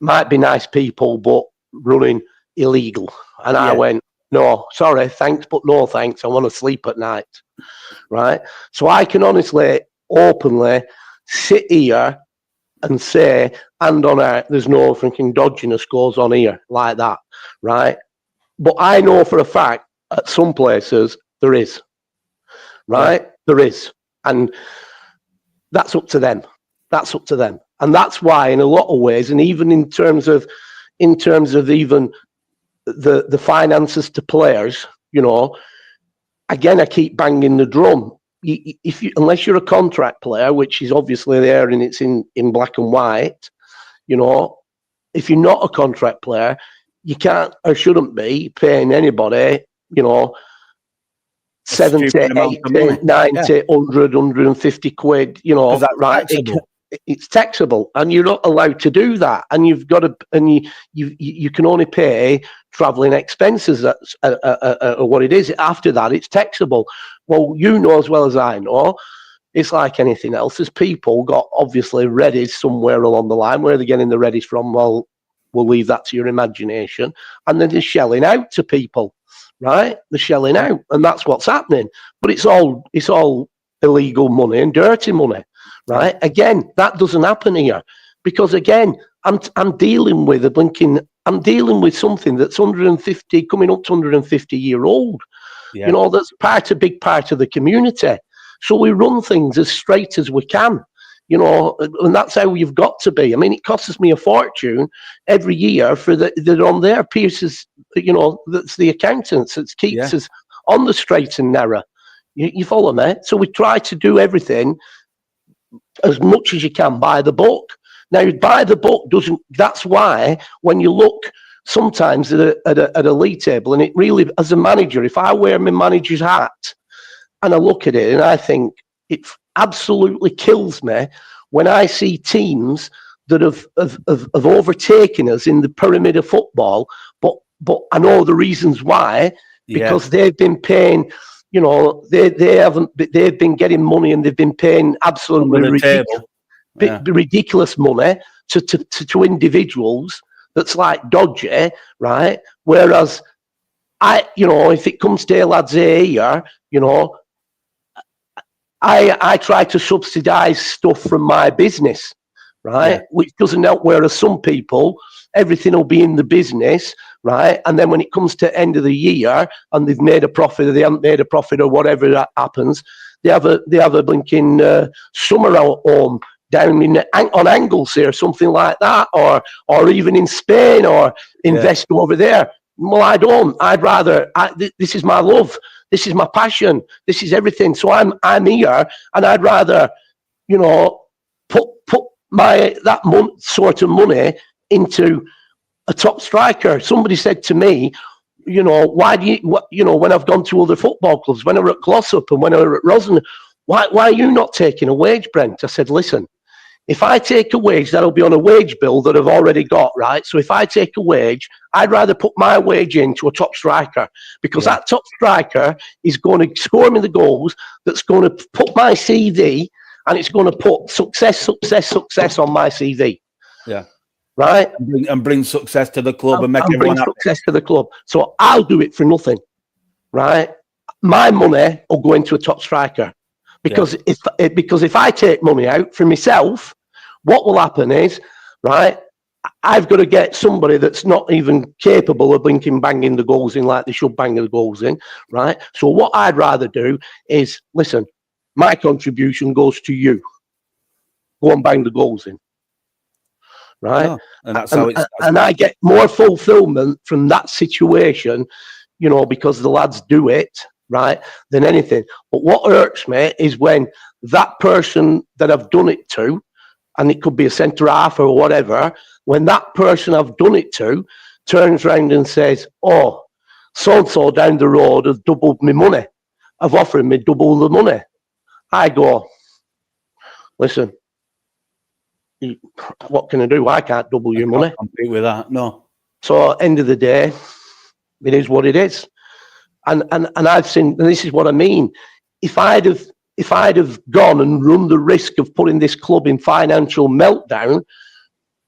might be nice people, but running illegal. And I went, no, sorry, thanks, but no thanks. I want to sleep at night, right? So I can honestly, openly sit here and say, and on earth, there's no freaking dodginess goes on here like that, right? But I know for a fact at some places there is, right? Yeah. There is. And that's up to them. That's up to them. And that's why in a lot of ways, and even in terms of even the finances to players, you know, again, I keep banging the drum. Unless you're a contract player, which is obviously there and it's in black and white, you know, if you're not a contract player, you can't or shouldn't be paying anybody, you know, 70, 80, 90, 100, 150 quid, you know, right? It's taxable, and you're not allowed to do that. And you've got to, and you can only pay travelling expenses. That's what it is. After that, it's taxable. Well, you know as well as I know, it's like anything else. There's people got obviously readies somewhere along the line. Where they're getting the readies from, well, we'll leave that to your imagination. And then they're shelling out to people, right? They're shelling out, and that's what's happening. But it's all illegal money and dirty money. Right. Again, that doesn't happen here because again, I'm dealing with I'm dealing with something that's 150, coming up to 150-year-old. Yeah. You know, that's a big part of the community. So we run things as straight as we can, you know, and that's how you've got to be. I mean, it costs me a fortune every year for they're on their pieces, you know, that's the accountants that keeps us on the straight and narrow. You follow me? So we try to do everything as much as you can by the book. Now, by the book doesn't. That's why when you look sometimes at a league table, and it really, as a manager, if I wear my manager's hat and I look at it, and I think it absolutely kills me when I see teams that have overtaken us in the pyramid of football. But I know the reasons why, because they've been paying. You know, they've been getting money and they've been paying absolutely ridiculous money to individuals that's like dodgy, right? Whereas you know, if it comes to lads here, you know, I try to subsidise stuff from my business, right? Which doesn't help, whereas some people, everything will be in the business, right? And then when it comes to end of the year and they've made a profit or they haven't made a profit or whatever that happens, they have a blinking summer home down on Anglesey or something like that, or even in Spain, or invest over there. Well, I don't. I'd rather. This is my love. This is my passion. This is everything. So I'm here, and I'd rather, you know, put that sort of money into a top striker. Somebody said to me, you know, why do you know, when I've gone to other football clubs, when I were at Glossop and when I were at Rosen, why are you not taking a wage, Brent? I said, listen, if I take a wage, that'll be on a wage bill that I've already got, right? So if I take a wage, I'd rather put my wage into a top striker, because that top striker is going to score me the goals, that's going to put my CV, and it's going to put success on my CV. Yeah. Right, and bring success to the club and make everyone happy. Success to the club. So I'll do it for nothing, right? My money will go into a top striker, because if I take money out for myself, what will happen is, right, I've got to get somebody that's not even capable of banging the goals in like they should bang the goals in, right? So what I'd rather do is, listen, my contribution goes to you. Go and bang the goals in. Right, and that's how it's. And I get more fulfillment from that situation, you know, because the lads do it, right, than anything. But what hurts me is when that person that I've done it to, and it could be a centre half or whatever, when that person I've done it to turns around and says, "Oh, so-and-so down the road has doubled my money, have offered me double the money. I go, listen, what can I do? I can't double your money. Compete with that, no. So end of the day, it is what it is. And I've seen, and this is what I mean. If I'd have gone and run the risk of putting this club in financial meltdown,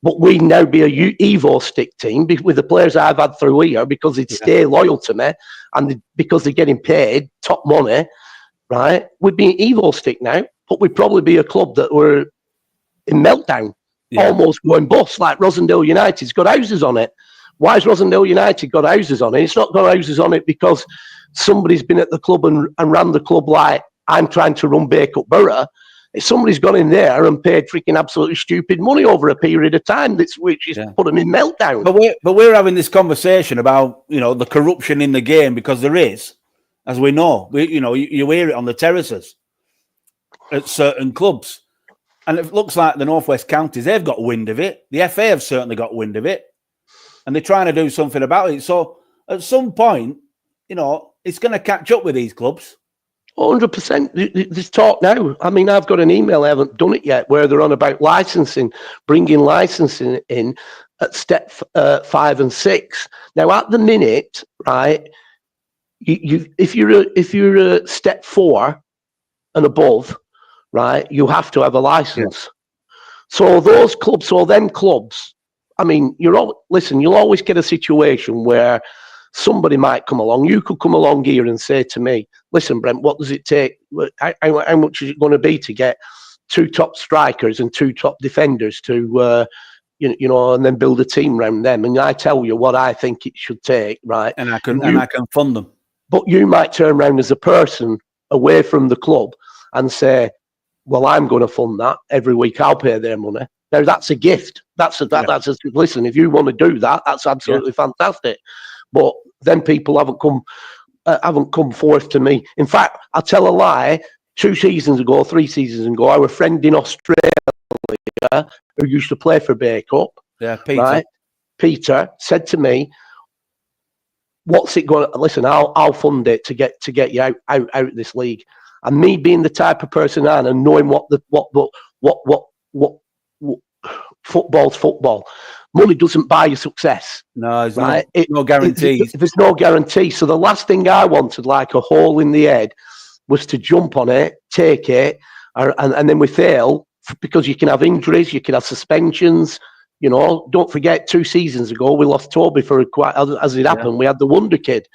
but we'd now be a Evo stick team with the players I've had through here because they'd stay loyal to me and because they're getting paid top money, right? We'd be an Evo stick now, but we'd probably be a club that were in meltdown, almost going bust, like Rosendale United's got houses on it. Why has Rosendale United got houses on it? It's not got houses on it because somebody's been at the club and ran the club like I'm trying to run Bacup Borough. If somebody's gone in there and paid freaking absolutely stupid money over a period of time, which is put them in meltdown. But we're having this conversation about, you know, the corruption in the game, because there is, as we know. You hear it on the terraces at certain clubs. And it looks like the Northwest Counties, they've got wind of it. The FA have certainly got wind of it. And they're trying to do something about it. So at some point, you know, it's going to catch up with these clubs. 100%. There's talk now. I mean, I've got an email, I haven't done it yet, where they're on about licensing, bringing licensing in at step 5 and 6. Now, at the minute, right, if you're a step 4 and above, right, you have to have a license. Yeah. So those clubs, I mean, you'll always get a situation where somebody might come along. You could come along here and say to me, listen, Brent, what does it take? How much is it going to be to get 2 top strikers and 2 top defenders to, you know, and then build a team around them? And I tell you what I think it should take, right? And I can fund them. But you might turn around as a person away from the club and say, well, I'm going to fund that every week. I'll pay their money. Now that's a gift. Listen, if you want to do that, that's absolutely fantastic. But then people haven't come forth to me. In fact, I'll tell a lie. 3 seasons ago, our friend in Australia who used to play for Bacup, Peter, right? Peter said to me, "What's it going? Listen, I'll fund it to get you out of this league." And me being the type of person I am and knowing what football's football. Money doesn't buy you success. No, right? No guarantees. There's no guarantee. So the last thing I wanted, like a hole in the head, was to jump on it, take it, and then we fail because you can have injuries, you can have suspensions. You know, don't forget 2 seasons ago we lost Toby for as it happened. We had the wonder kid,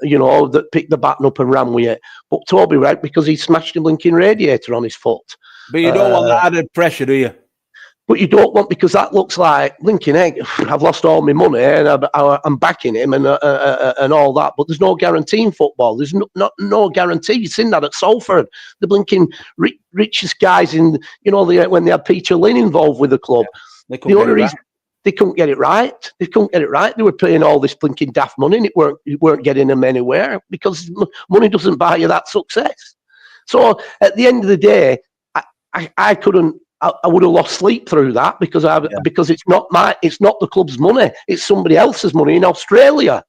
you know, that picked the baton up and ran with it. But Toby, right, because he smashed a blinking radiator on his foot. But you don't want that added pressure, do you? But you don't want, because that looks like blinking egg. I've lost all my money and I'm backing him and all that. But there's no guarantee in football. There's no guarantee. You've seen that at Salford. The blinking richest guys in, you know, when they had Peter Lynn involved with the club. Yeah. The only reason they couldn't get it right. They were paying all this blinking daft money and it weren't getting them anywhere because money doesn't buy you that success. So at the end of the day, I couldn't. I would have lost sleep through that because it's not the club's money. It's somebody else's money in Australia.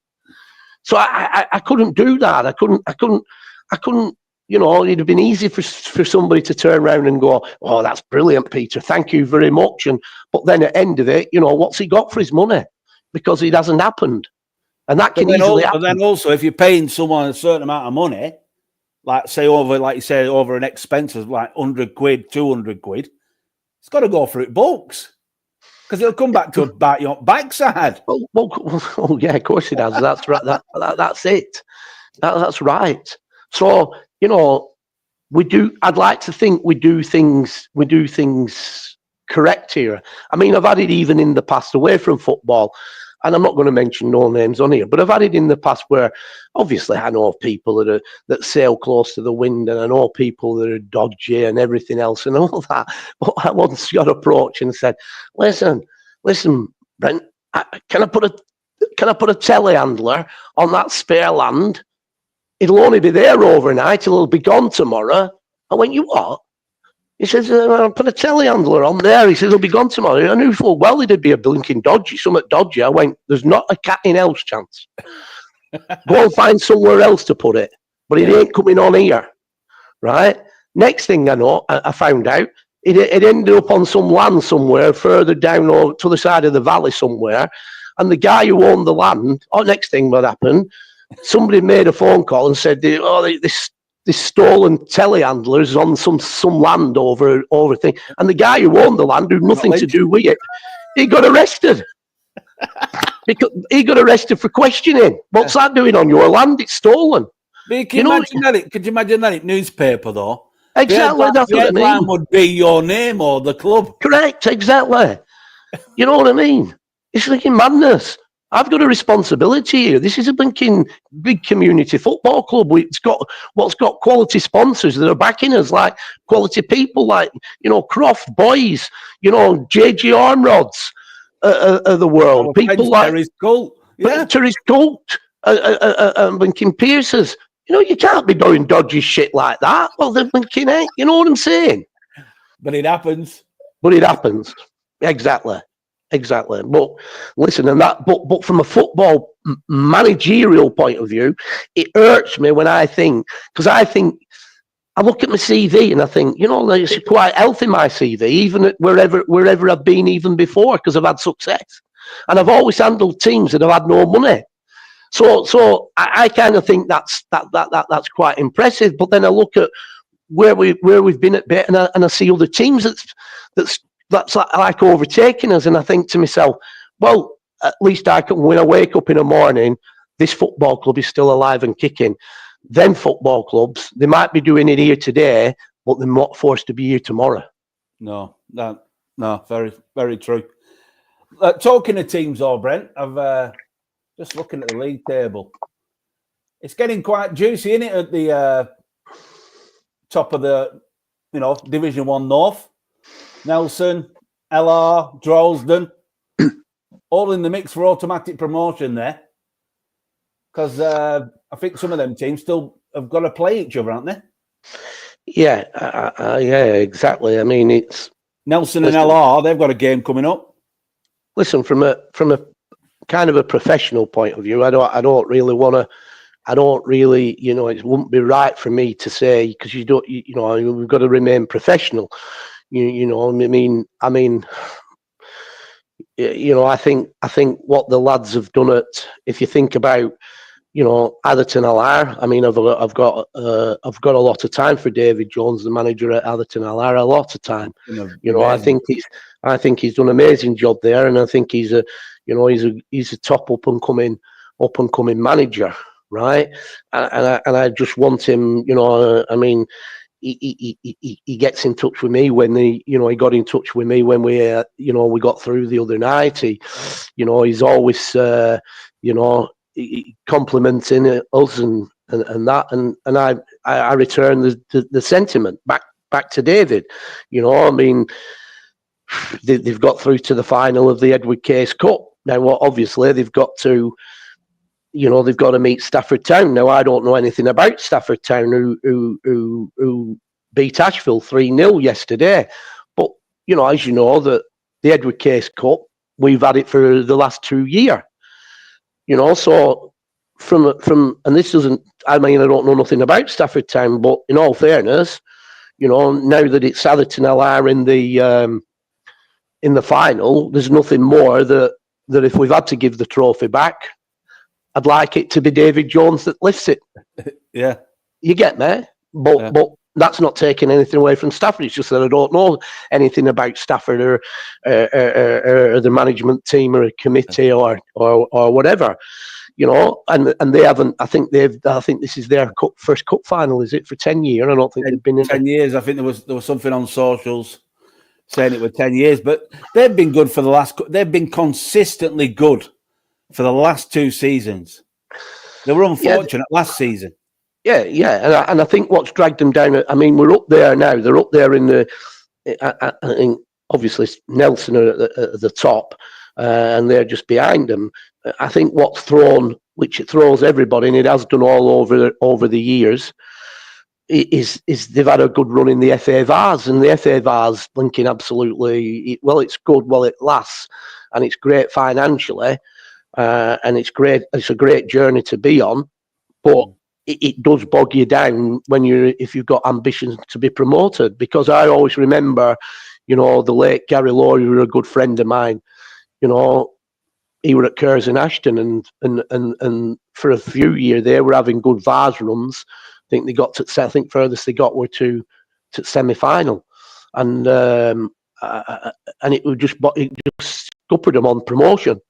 So I couldn't do that. I couldn't. You know, it'd have been easy for somebody to turn around and go, "Oh, that's brilliant, Peter. Thank you very much." But then at the end of it, you know, what's he got for his money? Because it hasn't happened, and that can easily happen. But then also, if you're paying someone a certain amount of money, like say over an expense of like 100 quid, 200 quid. It's got to go for it books because it'll come back to bite your backside. Well, yeah, of course it has. That's right. That's it. That's right. So, you know, I'd like to think we do things correct here. I mean, I've had it even in the past away from football, and I'm not going to mention no names on here, but I've had it in the past where obviously I know people that sail close to the wind, and I know people that are dodgy and everything else and all that. But I once got approached and said, listen, Brent, can I put a telehandler on that spare land? It'll only be there overnight. It'll be gone tomorrow. I went, you what? He says, I'll put a telehandler on there. He says, it'll be gone tomorrow. I knew full well it'd be a blinking dodgy, something dodgy. I went, there's not a cat in hell's chance. Go and find somewhere else to put it. But it ain't coming on here, right? Next thing I know, I found out, it ended up on some land somewhere further down or to the side of the valley somewhere. And the guy who owned the land, next thing what happened, somebody made a phone call and said, this stolen telehandler is on some land over thing. And the guy who owned the land, who had nothing to do with it, he got arrested. Because he got arrested for questioning. What's that doing on your land? It's stolen. Could you imagine that in newspaper though? Exactly. That's what I mean. Would be your name or the club. Correct. Exactly. You know what I mean? It's like madness. I've got a responsibility here. This is a big community football club. It's got quality sponsors that are backing us, like quality people, like Croft Boys, JG Armrods of the world. People like Terry's Cult, Terry's Cult, Lincoln Pierces. You can't be doing dodgy shit like that. Well, they're thinking, you know what I'm saying? But it happens. Exactly. But listen, but from a football managerial point of view, it hurts me when I think, because I look at my CV and I think, it's quite healthy, my CV, even at wherever I've been even before, because I've had success. And I've always handled teams that have had no money. So I kind of think that's quite impressive. But then I look at where we've been at bit, and I see other teams that's like overtaking us, and I think to myself, well, at least when I wake up in the morning, this football club is still alive and kicking. Them football clubs, they might be doing it here today, but they're not forced to be here tomorrow. No, very, very true. Talking of teams, Brent, I've just looking at the league table. It's getting quite juicy, isn't it, at the top of the, Division One North. Nelson, LR, Droylsden, all in the mix for automatic promotion there. Because I think some of them teams still have got to play each other, haven't they? Yeah, exactly. I mean, it's Nelson and LR. They've got a game coming up. Listen, from a kind of a professional point of view, I don't really want to. I don't really, it wouldn't be right for me to say, because we've got to remain professional. I think what the lads have done if you think about, Atherton LR. I mean, I've got a lot of time for David Jones, the manager at Atherton LR. A lot of time. I think he's done an amazing job there, and I think he's a top up and coming manager, right? And I just want him. He gets in touch with me when he got in touch with me when we got through the other night. He's always complimenting us and that, and I return the sentiment back to David. They've got through to the final of the Edward Case Cup. Now, obviously, they've got to meet Stafford Town. Now, I don't know anything about Stafford Town, who beat Asheville 3-0 yesterday. But, as you know, the Edward Case Cup, we've had it for the last 2 years. So and this doesn't, I don't know nothing about Stafford Town, but in all fairness, now that it's Atherton LR in the final, there's nothing more that if we've had to give the trophy back, I'd like it to be David Jones that lifts it. Yeah. You get me? But that's not taking anything away from Stafford. It's just that I don't know anything about Stafford or the management team or a committee or whatever. And they haven't. I think this is their first cup final. Is it for 10 years? I don't think they've been in 10 years. I think there was something on socials saying it was 10 years, but they've been good for the last. They've been consistently good for the last 2 seasons. They were unfortunate last season. Yeah, and I think what's dragged them down. I mean, we're up there now. They're up there in the. I think obviously Nelson are at the top, and they're just behind them. I think which it throws everybody, and it has done all over the years, is they've had a good run in the FA Vars, and the FA Vars linking absolutely. It's good while it lasts, and it's great financially. and it's great. It's a great journey to be on, but it does bog you down if you've got ambitions to be promoted. Because I always remember, the late Gary Law, who was a good friend of mine. He were at Kerrs and Ashton, and for a few years they were having good Vars runs. I think they got to. I think furthest they got were to semi-final, and it just scuppered them on promotion,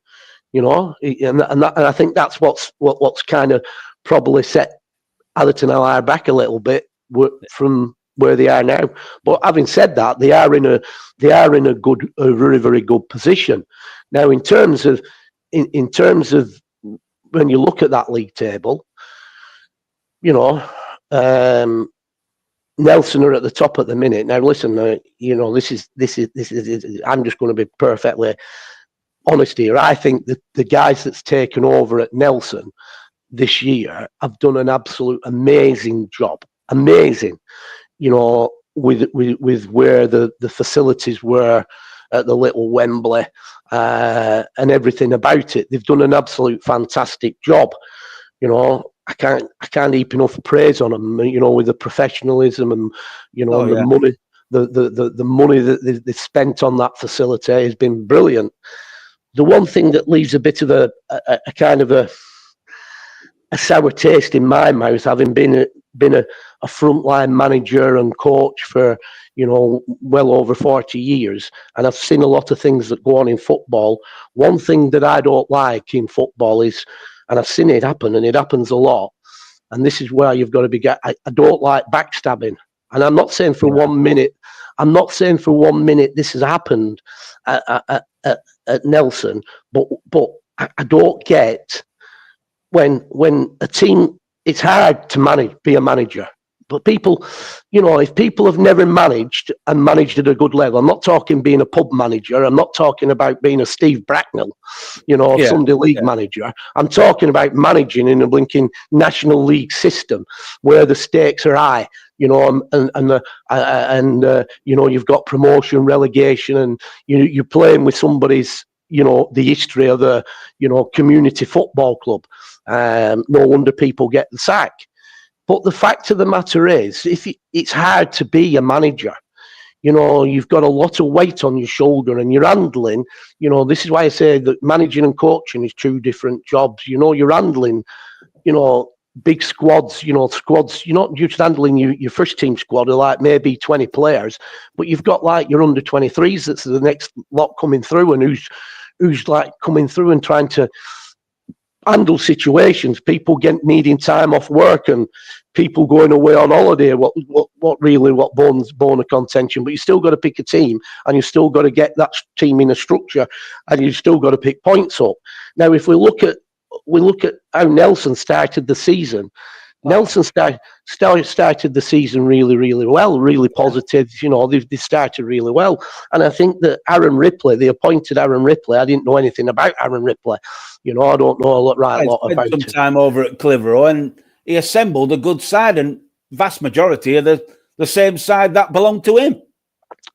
and I think that's what's kind of probably set Atherton Allire back a little bit from where they are now. But having said that, they are in a very, very good position now in terms of when you look at that league table. Nelson are at the top at the minute. Now, listen, this is. I'm just going to be perfectly honest here. I think that the guys that's taken over at Nelson this year have done an absolute amazing job. Amazing, with where the facilities were at the little Wembley and everything about it. They've done an absolute fantastic job. I can't heap enough praise on them. With the professionalism and the money, the money that they spent on that facility has been brilliant. The one thing that leaves a bit of a kind of a sour taste in my mouth, having been a frontline manager and coach for well over 40 years, and I've seen a lot of things that go on in football. One thing that I don't like in football is, and I've seen it happen, and it happens a lot, and this is where you've got to be. I don't like backstabbing, and I'm not saying for 1 minute. I'm not saying for 1 minute this has happened at Nelson, but I don't get when a team. It's hard to be a manager. But people, if people have never managed and managed at a good level, I'm not talking being a pub manager. I'm not talking about being a Steve Bracknell, Sunday League manager. I'm talking about managing in a blinking National League system where the stakes are high, and you've got promotion, relegation, and you're playing with somebody's, the history of the, community football club. No wonder people get the sack. But the fact of the matter is, it's hard to be a manager. You've got a lot of weight on your shoulder, and you're handling. This is why I say that managing and coaching is two different jobs. You're handling, big squads. Squads. You're not just handling your first team squad of like maybe 20 players, but you've got like your under 23s. That's the next lot coming through, and who's like coming through and trying to handle situations, people needing time off work and people going away on holiday, what bones bone of contention. But you still got to pick a team, and you still got to get that team in a structure, and you still got to pick points up. Now, if we look at how Nelson started the season. Nelson started the season really, really well, really positive. They started really well. And I think that they appointed Aaron Ripley. I didn't know anything about Aaron Ripley. I don't know a lot about some it. Time over at Clitheroe, and he assembled a good side, and vast majority of the same side that belonged to him.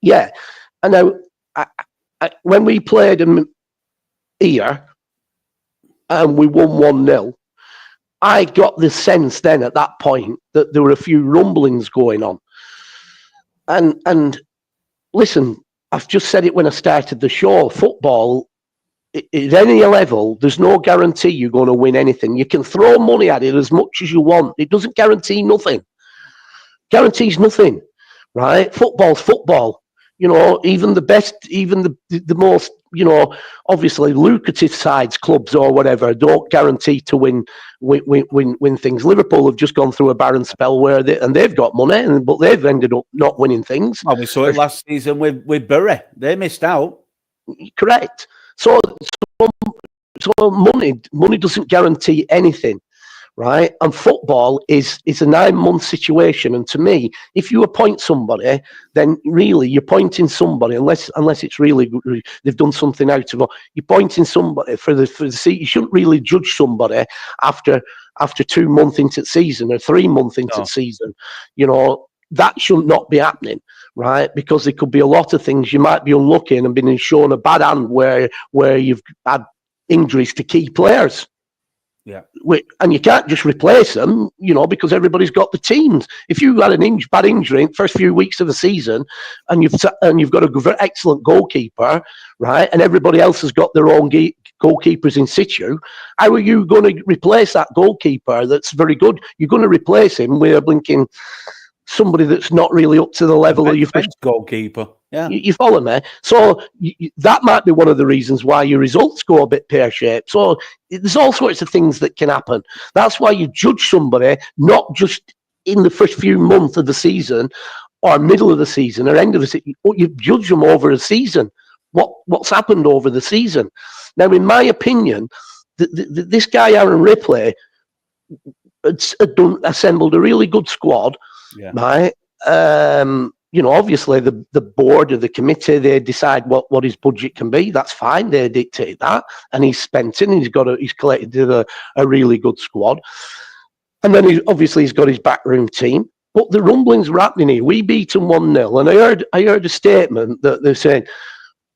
Yeah. And now, when we played him here, and we won 1-0, I got the sense then at that point that there were a few rumblings going on. And listen, I've just said it when I started the show. Football, at any level, there's no guarantee you're going to win anything. You can throw money at it as much as you want. It doesn't guarantee nothing. Guarantees nothing, right? Football's football. Even the best, even the most, obviously lucrative sides, clubs or whatever, don't guarantee to win things. Liverpool have just gone through a barren spell where they've got money, but they've ended up not winning things. Well, we saw it last season with Bury. They missed out. Correct. So money doesn't guarantee anything. Right, and football is a 9-month situation, and to me, if you appoint somebody, then really you're pointing somebody, unless it's really they've done something out of it. You're pointing somebody for the seat. You shouldn't really judge somebody after 2 months into the season or 3 months into the season. That should not be happening, right? Because there could be a lot of things. You might be unlucky and been shown a bad hand where you've had injuries to key players. Yeah. And you can't just replace them, because everybody's got the teams. If you had an bad injury in the first few weeks of the season, and you've got a excellent goalkeeper, right, and everybody else has got their own goalkeepers in situ, how are you going to replace that goalkeeper that's very good? You're going to replace him with a blinking somebody that's not really up to the level of your first goalkeeper. Yeah, you follow me. So that might be one of the reasons why your results go a bit pear-shaped. So there's all sorts of things that can happen. That's why you judge somebody not just in the first few months of the season, or middle of the season, or end of the season. You judge them over a season. What's happened over the season? Now, in my opinion, this guy Aaron Ripley had assembled a really good squad. Yeah. Right. Obviously the board or the committee, they decide what his budget can be. That's fine. They dictate that, and he's spent it. And he's collected a really good squad, and then he's got his backroom team. But the rumblings were happening here. We beat them 1-0, and I heard a statement that they're saying,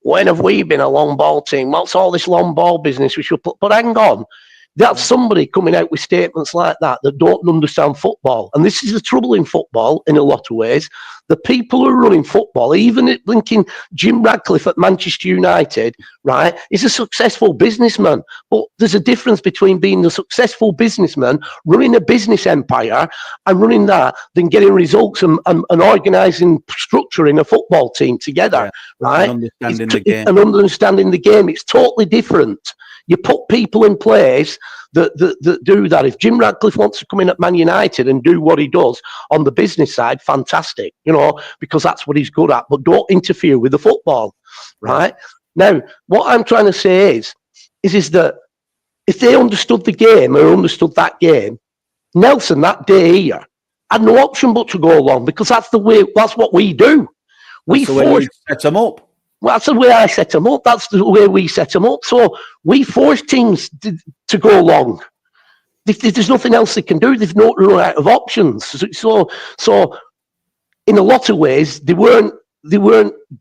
"When have we been a long ball team? What's all this long ball business?" But hang on. That's somebody coming out with statements like that don't understand football. And this is the trouble in football in a lot of ways. The people who are running football, even at blinking Jim Radcliffe at Manchester United, right, is a successful businessman. But there's a difference between being a successful businessman, running a business empire, and running that, than getting results and organising, structuring a football team together, right? And understanding the game. And understanding the game. It's totally different. You put people in place that do that. If Jim Radcliffe wants to come in at Man United and do what he does on the business side, fantastic, because that's what he's good at. But don't interfere with the football, right? Now, what I'm trying to say is that if they understood the game or understood that game, Nelson that day here had no option but to go along, because that's what we do. That's the way you set them up. Well, that's the way I set them up. That's the way we set them up. So we force teams to go along. There's nothing else they can do. They've not run out of options. So in a lot of ways, they weren't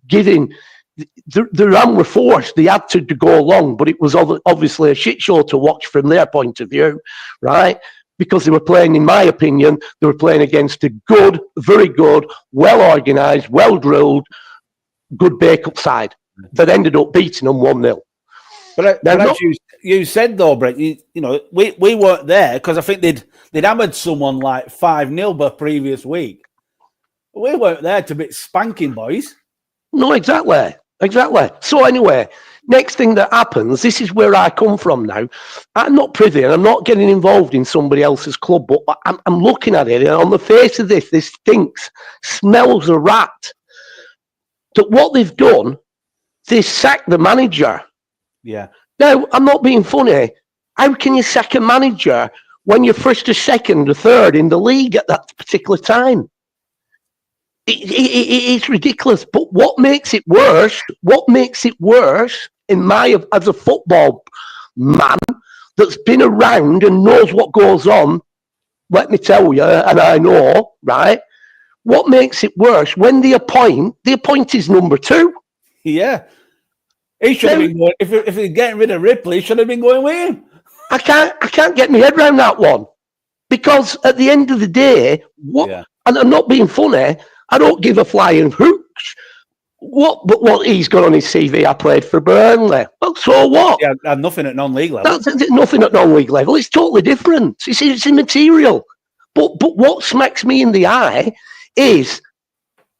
giving. The Ram were forced. They had to go along, but it was obviously a shit show to watch from their point of view, right? Because they were playing, in my opinion, they were playing against a good, very good, well-organised, well-drilled, good bake-up side that ended up beating them 1-0. But as you said though, Brent, we weren't there because I think they'd hammered someone like 5-0 the previous week. We weren't there to be spanking boys. No, exactly. So anyway, next thing that happens, this is where I come from now. I'm not privy and I'm not getting involved in somebody else's club, but I'm looking at it, and on the face of this stinks, smells a rat. That what they've done, they sacked the manager. Yeah. Now, I'm not being funny. How can you sack a manager when you're first or second or third in the league at that particular time? It's ridiculous. But what makes it worse, as a football man that's been around and knows what goes on, let me tell you, and I know, right? What makes it worse, when they appoint is number 2. Yeah. He should have been going, if he's getting rid of Ripley, he should have been going with him. I can't get my head around that one. Because at the end of the day, and I'm not being funny, I don't give a flying hooch. What he's got on his CV, I played for Burnley. Well, so what? Yeah, and nothing at non-league level. That's nothing at non-league level. It's totally different. It's immaterial. But what smacks me in the eye is,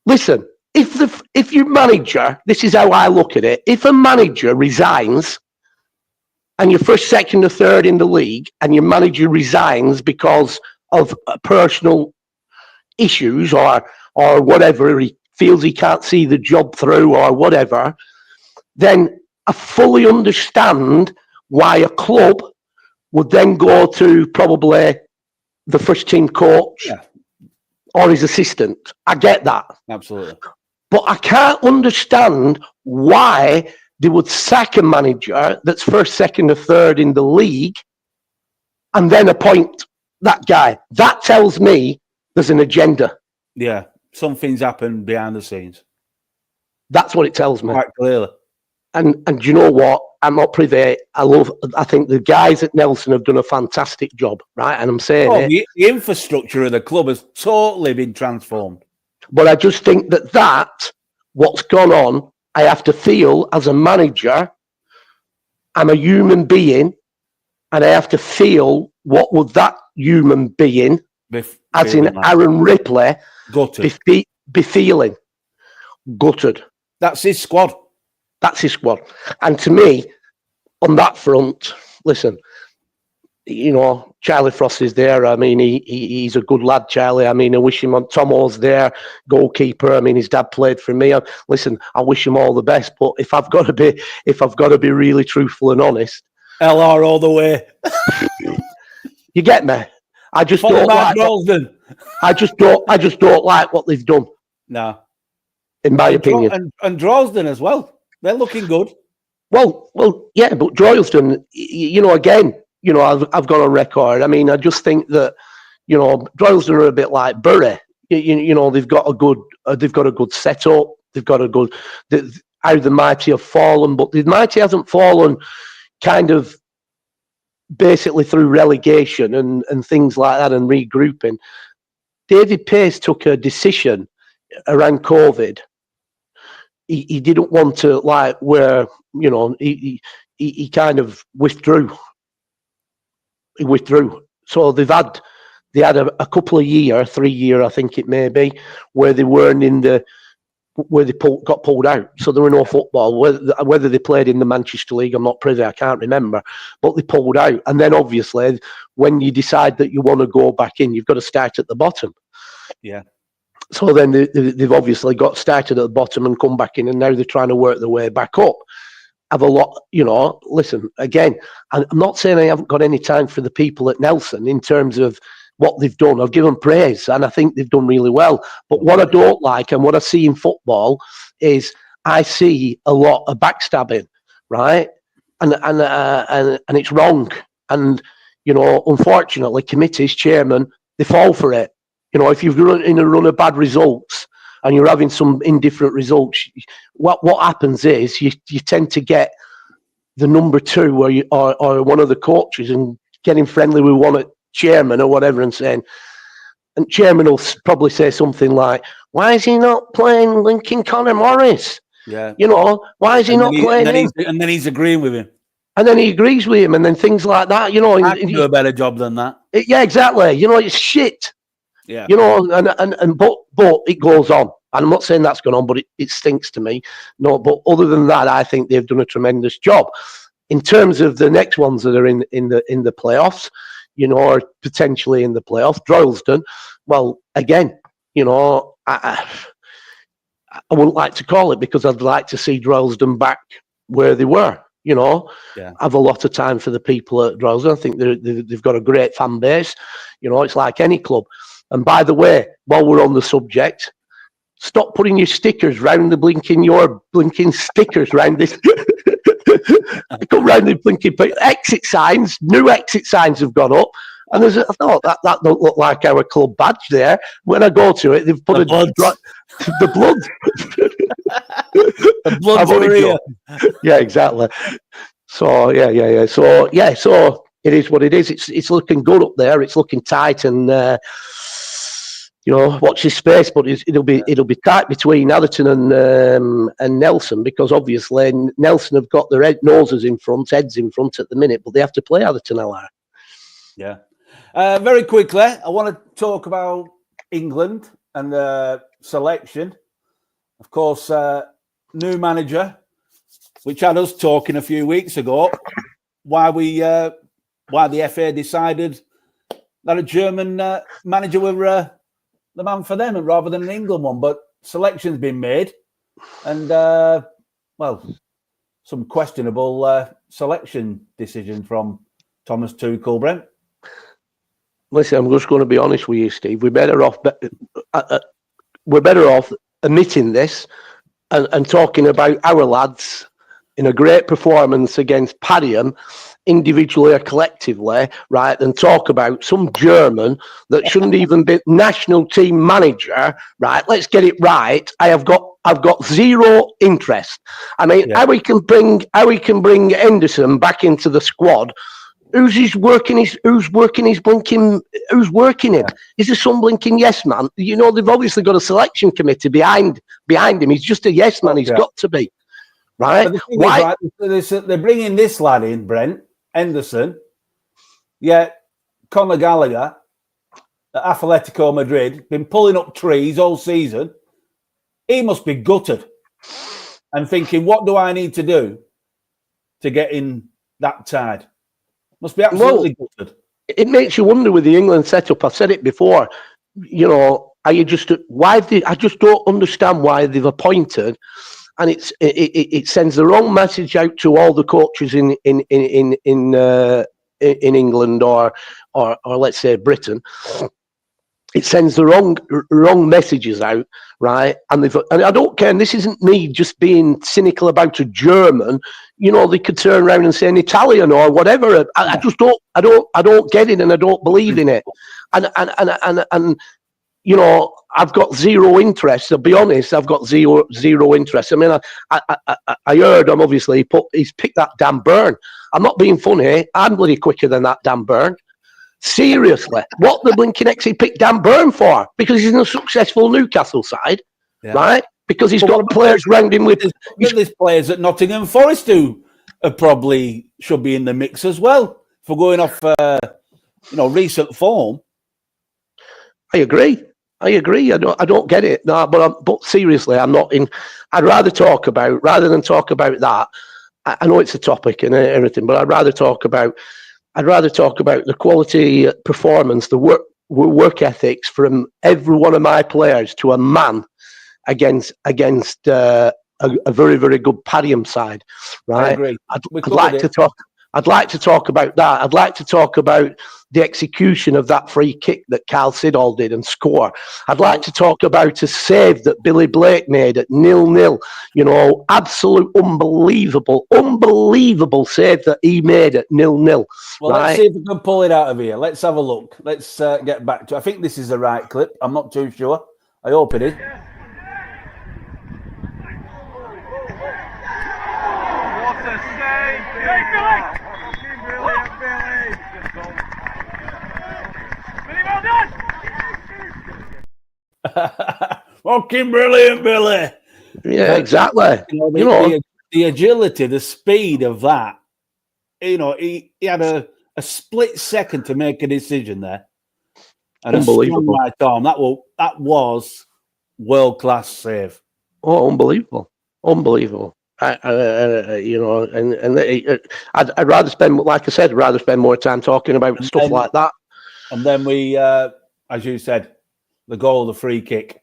listen, if your manager, this is how I look at it, if a manager resigns and you're first, second or third in the league and your manager resigns because of personal issues or whatever, he feels he can't see the job through or whatever, then I fully understand why a club would then go to probably the first team coach or his assistant. I get that. Absolutely. But I can't understand why they would sack a manager that's first, second or third in the league and then appoint that guy. That tells me there's an agenda. Yeah, something's happened behind the scenes. That's what it tells me. Quite clearly. And do you know what? I'm not privy. I think the guys at Nelson have done a fantastic job, right? And I'm saying it. The infrastructure of the club has totally been transformed. But I just think that what's gone on, I have to feel as a manager, I'm a human being, and I have to feel what would that human being, as in Aaron Ripley, be feeling. Gutted. That's his squad. That's his squad. And to me, on that front, listen, Charlie Frost is there. I mean, he's a good lad, Charlie. I mean, I wish him on. Tomo's there, goalkeeper. I mean, his dad played for me. Listen, I wish him all the best. But if I've got to be really truthful and honest, LR all the way. You get me? I just don't like. I just don't like what they've done. No, in my opinion, and Droylsden as well. They're looking good. Well, yeah, but Droylsden, again. I've got a record. I mean, I just think that, Droylsden are a bit like Bury. They've got a good setup. They've got a good. How the mighty have fallen, but the mighty hasn't fallen, kind of, basically through relegation and things like that and regrouping. David Pace took a decision around COVID. He didn't want to he kind of withdrew. He withdrew. So they had a couple of year, 3 year, I think it may be, where they weren't where they got pulled out. So there were no football. Whether they played in the Manchester League, I'm not privy, I can't remember. But they pulled out. And then obviously, when you decide that you want to go back in, you've got to start at the bottom. Yeah. So then they've obviously got started at the bottom and come back in, and now they're trying to work their way back up. Have a lot, listen, again, I'm not saying I haven't got any time for the people at Nelson in terms of what they've done. I've given praise, and I think they've done really well. But what I don't like and what I see in football is I see a lot of backstabbing, right? And it's wrong. And, unfortunately, committees, chairman, they fall for it. If you've run in a run of bad results, and you're having some indifferent results, what happens is you tend to get the number two or one of the coaches and getting friendly with one at chairman or whatever and chairman will probably say something like, why is he not playing Lincoln Connor Morris? Yeah. Why is he not playing him? And then he's agreeing with him. And then he agrees with him and then things like that, I can do a better job than that. Yeah, exactly. It's shit. Yeah. But it goes on. And I'm not saying that's gone on, but it stinks to me. No, but other than that, I think they've done a tremendous job. In terms of the next ones that are in the playoffs, or potentially in the playoffs, Droylsden, well, again, I wouldn't like to call it because I'd like to see Droylsden back where they were. I have a lot of time for the people at Droylsden. I think they've got a great fan base. It's like any club. And by the way, while we're on the subject, stop putting your stickers round your blinking stickers round this. Come round the blinking exit signs. New exit signs have gone up. And I thought that don't look like our club badge there. When I go to it, they've put the blood. The blood. Yeah, exactly. So yeah. So it is what it is. It's looking good up there. It's looking tight and. Watch his space, but it'll be tight between Atherton and Nelson because obviously Nelson have got their heads in front at the minute, but they have to play Atherton LR. Yeah. Very quickly, I want to talk about England and the selection. Of course, new manager, which had us talking a few weeks ago, why the FA decided that a German manager were the man for them and rather than an England one. But selection's been made and, some questionable selection decision from Thomas Tuchel, Brent. Listen, I'm just going to be honest with you, Steve. We're better off admitting this and talking about our lads in a great performance against Padiham individually or collectively, right, than talk about some German that shouldn't even be national team manager, right? Let's get it right. I've got zero interest. I mean, how we can bring Henderson back into the squad. Who's working him? Is there some blinking yes man? You know, they've obviously got a selection committee behind him. He's just a yes man. He's got to be. Right? But the thing is, right, they're bringing this lad in, Brent, Henderson. Yet Conor Gallagher at Atletico Madrid, been pulling up trees all season. He must be gutted and thinking, what do I need to do to get in that side? Must be absolutely gutted. It makes you wonder with the England setup. I've said it before. You know, I just don't understand why they've appointed, and it sends the wrong message out to all the coaches in England or let's say Britain. It sends the wrong messages out, right? And I don't care. And this isn't me just being cynical about a German. You know, they could turn around and say an Italian or whatever. I just don't. I don't get it, and I don't believe in it. And you know, I've got zero interest. I'll be honest. I've got zero interest. I mean, I heard him obviously. He's picked that Dan Burn. I'm not being funny. I'm bloody quicker than that Dan Burn. Seriously, what the blinking X he picked Dan Burn for? Because he's in a successful Newcastle side, right? Because he's got players round him with. There's players at Nottingham Forest who probably should be in the mix as well for going off, recent form. I agree. I don't get it. No, but seriously, I'm not in. I'd rather talk about rather than talk about that. I know it's a topic and everything, but I'd rather talk about the quality performance, the work ethics from every one of my players to a man against a very, very good Padiham side, right? I agree. I'd like to talk about that. I'd like to talk about the execution of that free kick that Carl Siddall did and score. I'd like to talk about a save that Billy Blake made at 0-0. You know, absolute unbelievable save that he made at 0-0. Well, right? Let's see if we can pull it out of here. Let's have a look. Let's get back to it. I think this is the right clip. I'm not too sure. I hope it is. What a save! Hey, Billy! Brilliant, Billy! Billy, well done! Fucking brilliant, Billy! Yeah, exactly. The agility, the speed of that. You know, he had a split second to make a decision there. And unbelievable. A strong right arm. That was world-class save. Oh, unbelievable. I'd rather spend, like I said, more time talking about stuff like that. And then we, as you said, the goal, the free kick,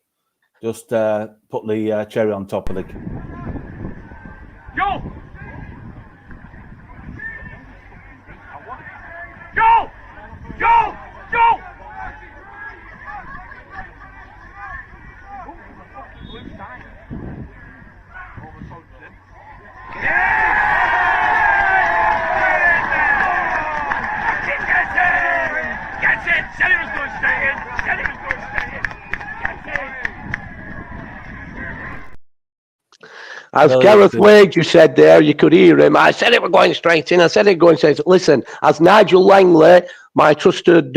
just put the cherry on top of the. Go! Go! Go! Go! Gets it! Said he was going to stay in! As Gareth Wade, you said there, you could hear him. I said it were going straight in. I said it going straight in. Listen, as Nigel Langley, my trusted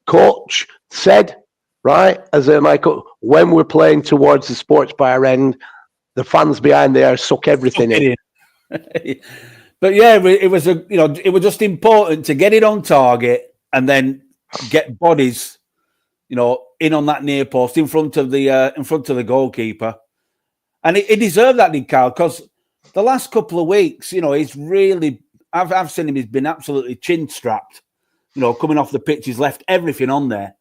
coach, said, right, as my coach, when we're playing towards the sports bar end, the fans behind there suck everything in. But yeah, it was just important to get it on target and then get bodies, in on that near post in front of the goalkeeper. And he deserved that, did Carl? Because the last couple of weeks, he's really, I've seen him. He's been absolutely chin strapped. Coming off the pitch, he's left everything on there,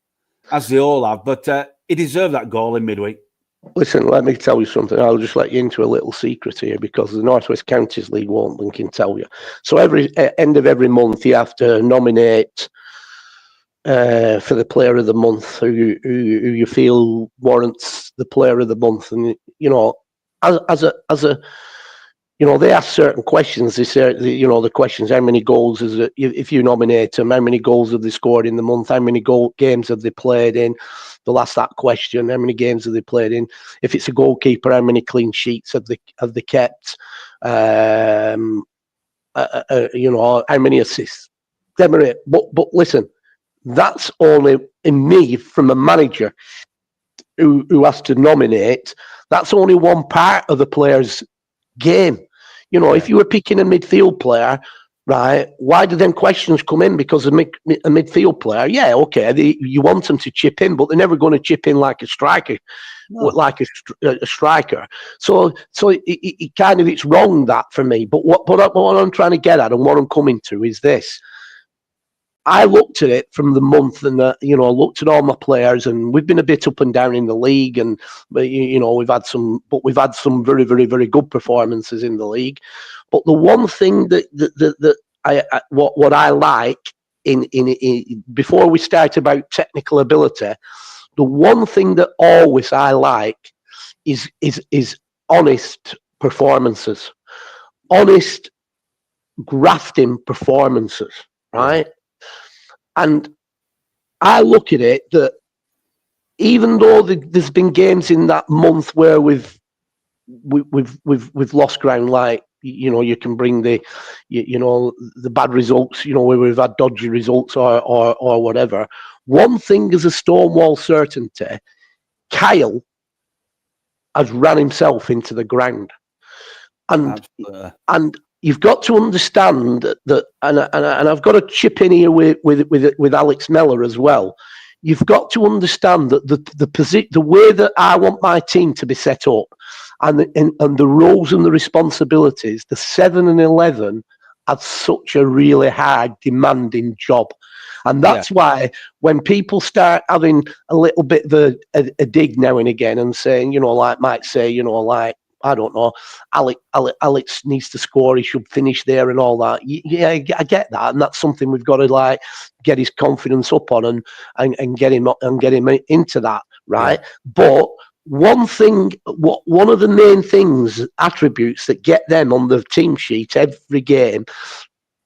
as they all have. But he deserved that goal in midweek. Listen, let me tell you something. I'll just let you into a little secret here because the North West Counties League won't can tell you. So every end of every month, you have to nominate for the Player of the Month who you feel warrants the Player of the Month, and as you know, they ask certain questions. They say, you know, the questions: how many goals is it? If you nominate them, how many goals have they scored in the month? How many games have they played in? They'll ask that question: how many games have they played in? If it's a goalkeeper, how many clean sheets have they kept? You know, how many assists? But listen, that's only in me from a manager who has to nominate. That's only one part of the player's game. You know, if you were picking a midfield player, right, why do then questions come in? Because a midfield player, yeah, okay, you want them to chip in, but they're never going to chip in like a striker, like a striker. So it kind of, it's wrong, that, for me. But what I'm trying to get at, and what I'm coming to, is this. I looked at it from the month, and you know, I looked at all my players, and we've been a bit up and down in the league, and you know, we've had some very, very, very good performances in the league. But the one thing that what I like in before we start about technical ability, the one thing that always I like is honest performances, honest grafting performances, right? And I look at it that even though there's been games in that month where we've lost ground, like, you know, you can bring the the bad results, you know, where we've had dodgy results or whatever. One thing is a stonewall certainty: Kyle has ran himself into the ground, and you've got to understand that, and I've got to chip in here with Alex Mellor as well. You've got to understand that the way that I want my team to be set up, and the roles and the responsibilities, the 7 and 11 had such a really hard, demanding job. And that's why when people start having a little bit of a dig now and again and saying, you know, like might say, you know, like, I don't know, Alex needs to score, he should finish there and all that. Yeah, I get that. And that's something we've got to, like, get his confidence up on and get him into that, right? Yeah. But one of the main things, attributes that get them on the team sheet every game,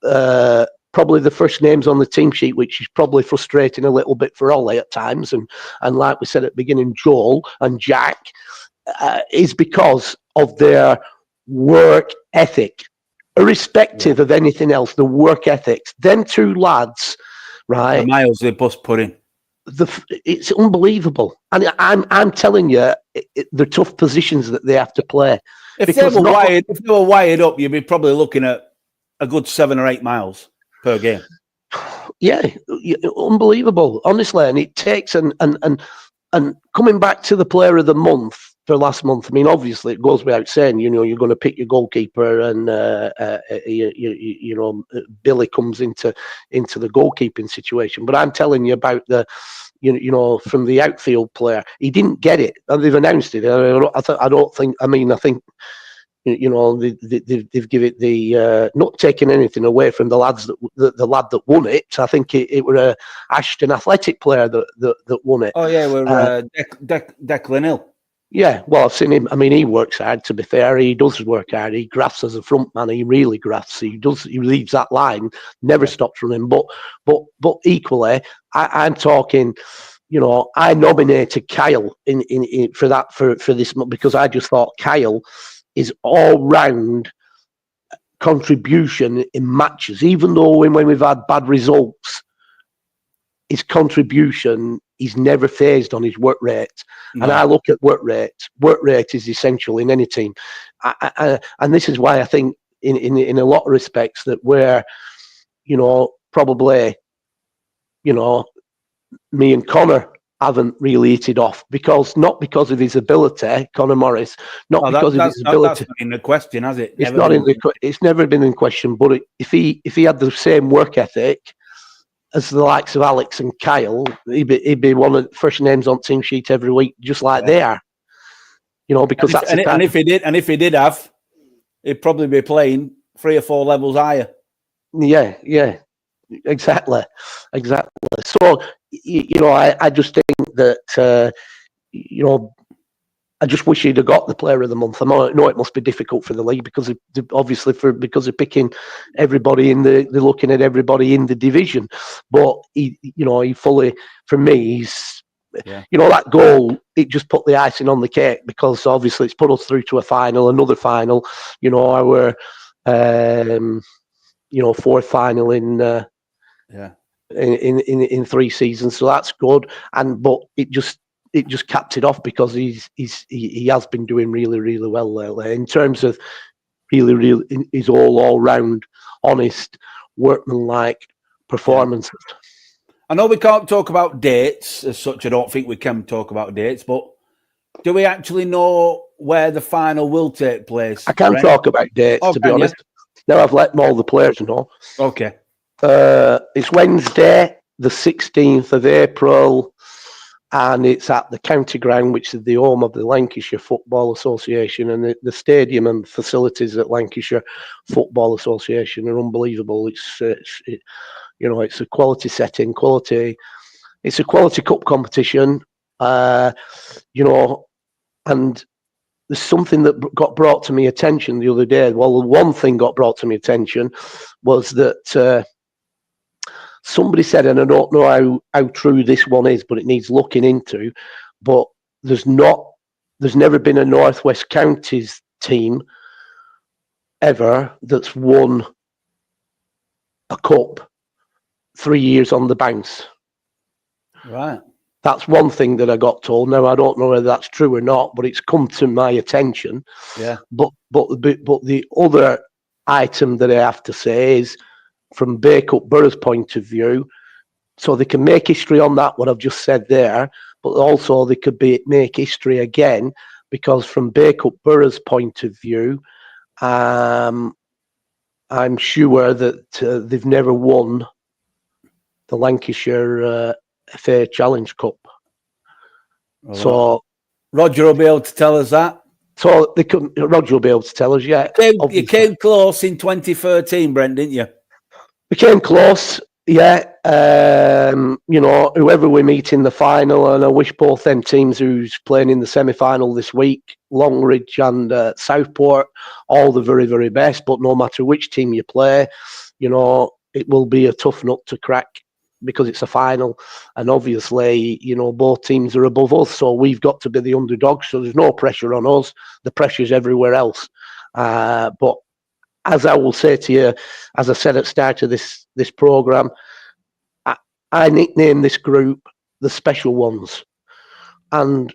probably the first names on the team sheet, which is probably frustrating a little bit for Ollie at times, and like we said at the beginning, Joel and Jack, is because of their work ethic, irrespective of anything else. The work ethics. Them two lads, right? The miles they bust put in. It's unbelievable, and I'm telling you, the tough positions that they have to play. If they were wired up, you'd be probably looking at a good 7 or 8 miles per game. Yeah, unbelievable, honestly. And it takes and coming back to the player of the month for last month. I mean, obviously, it goes without saying. You know, you're going to pick your goalkeeper, and you know, Billy comes into the goalkeeping situation. But I'm telling you about the, you know, from the outfield player, he didn't get it, and they've announced it. I don't think. I mean, I think, you know, they've given it the not taking anything away from the lads the lad that won it. I think it were a Ashton Athletic player that won it. Oh yeah, we're Declan Hill. Yeah, well, I've seen him. I mean, he works hard. To be fair, he does work hard. He grafts as a front man. He really grafts. He leaves that line, never stops running. But equally, I'm talking. You know, I nominated Kyle in for this, because I just thought Kyle is all round contribution in matches. Even though when we've had bad results, his contribution, he's never phased on his work rate. No. And I look at work rate. Work rate is essential in any team. And this is why I think in a lot of respects that we're, you know, probably, you know, me and Connor haven't really hit it off, not because of his ability, Connor Morris, because of his ability. That's not in the question, has it? It's never been in question. But if he had the same work ethic as the likes of Alex and Kyle, he'd be one of the first names on team sheet every week, just like they are. You know, because if he did have, he'd probably be playing 3 or 4 levels higher. Yeah, exactly. So, you know, I just think that you know, I just wish he'd have got the Player of the Month. I know it must be difficult for the league because because they're picking everybody they're looking at everybody in the division. But he fully, for me, he's that goal. It just put the icing on the cake because obviously it's put us through to another final. Our fourth final in 3 seasons, so that's good. But it just capped it off because he has been doing really, really well lately in terms of really his all round honest workmanlike performances. I know we can't talk about dates as such. I don't think we can talk about dates, but do we actually know where the final will take place? I can talk about dates, to be honest. Now I've let all the players know. Okay. It's Wednesday, the 16th of April, and it's at the county ground, which is the home of the Lancashire Football Association, and the stadium and facilities at Lancashire Football Association are unbelievable. It's a quality setting, It's a quality cup competition, and there's something that got brought to my attention the other day. Well, the one thing got brought to my attention was that somebody said, and I don't know how true this one is, but it needs looking into. But there's never been a Northwest Counties team ever that's won a cup 3 years on the bounce. Right. That's one thing that I got told. Now I don't know whether that's true or not, but it's come to my attention. Yeah. But the other item that I have to say is, from Bacup Borough's point of view, so they can make history on that, what I've just said there, but also they could make history again, because from Bacup Borough's point of view, I'm sure that they've never won the Lancashire FA Challenge Cup. Well, so Roger will be able to tell us that. So they couldn't. Roger will be able to tell us. Yeah, you came close in 2013, Brent, didn't you? We came close. Yeah, whoever we meet in the final, and I wish both them teams who's playing in the semi-final this week, Longridge and Southport, all the very, very best. But no matter which team you play, it will be a tough nut to crack because it's a final, and obviously, both teams are above us, so we've got to be the underdogs. So there's no pressure on us. The pressure's everywhere else. But as I will say to you, as I said at the start of this programme, I nicknamed this group the Special Ones. And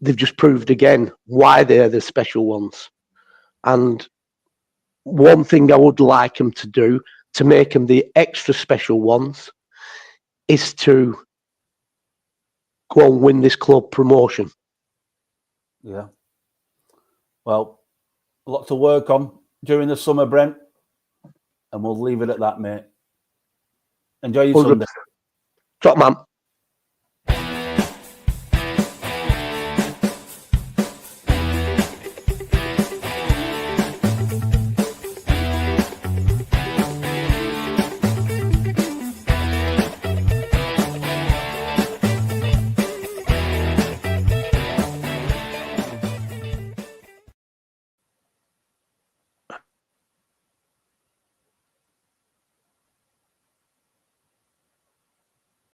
they've just proved again why they're the Special Ones. And one thing I would like them to do to make them the extra special ones is to go and win this club promotion. Yeah. Well, a lot to work on during the summer, Brent, and we'll leave it at that, mate. Enjoy your Sunday. Top man.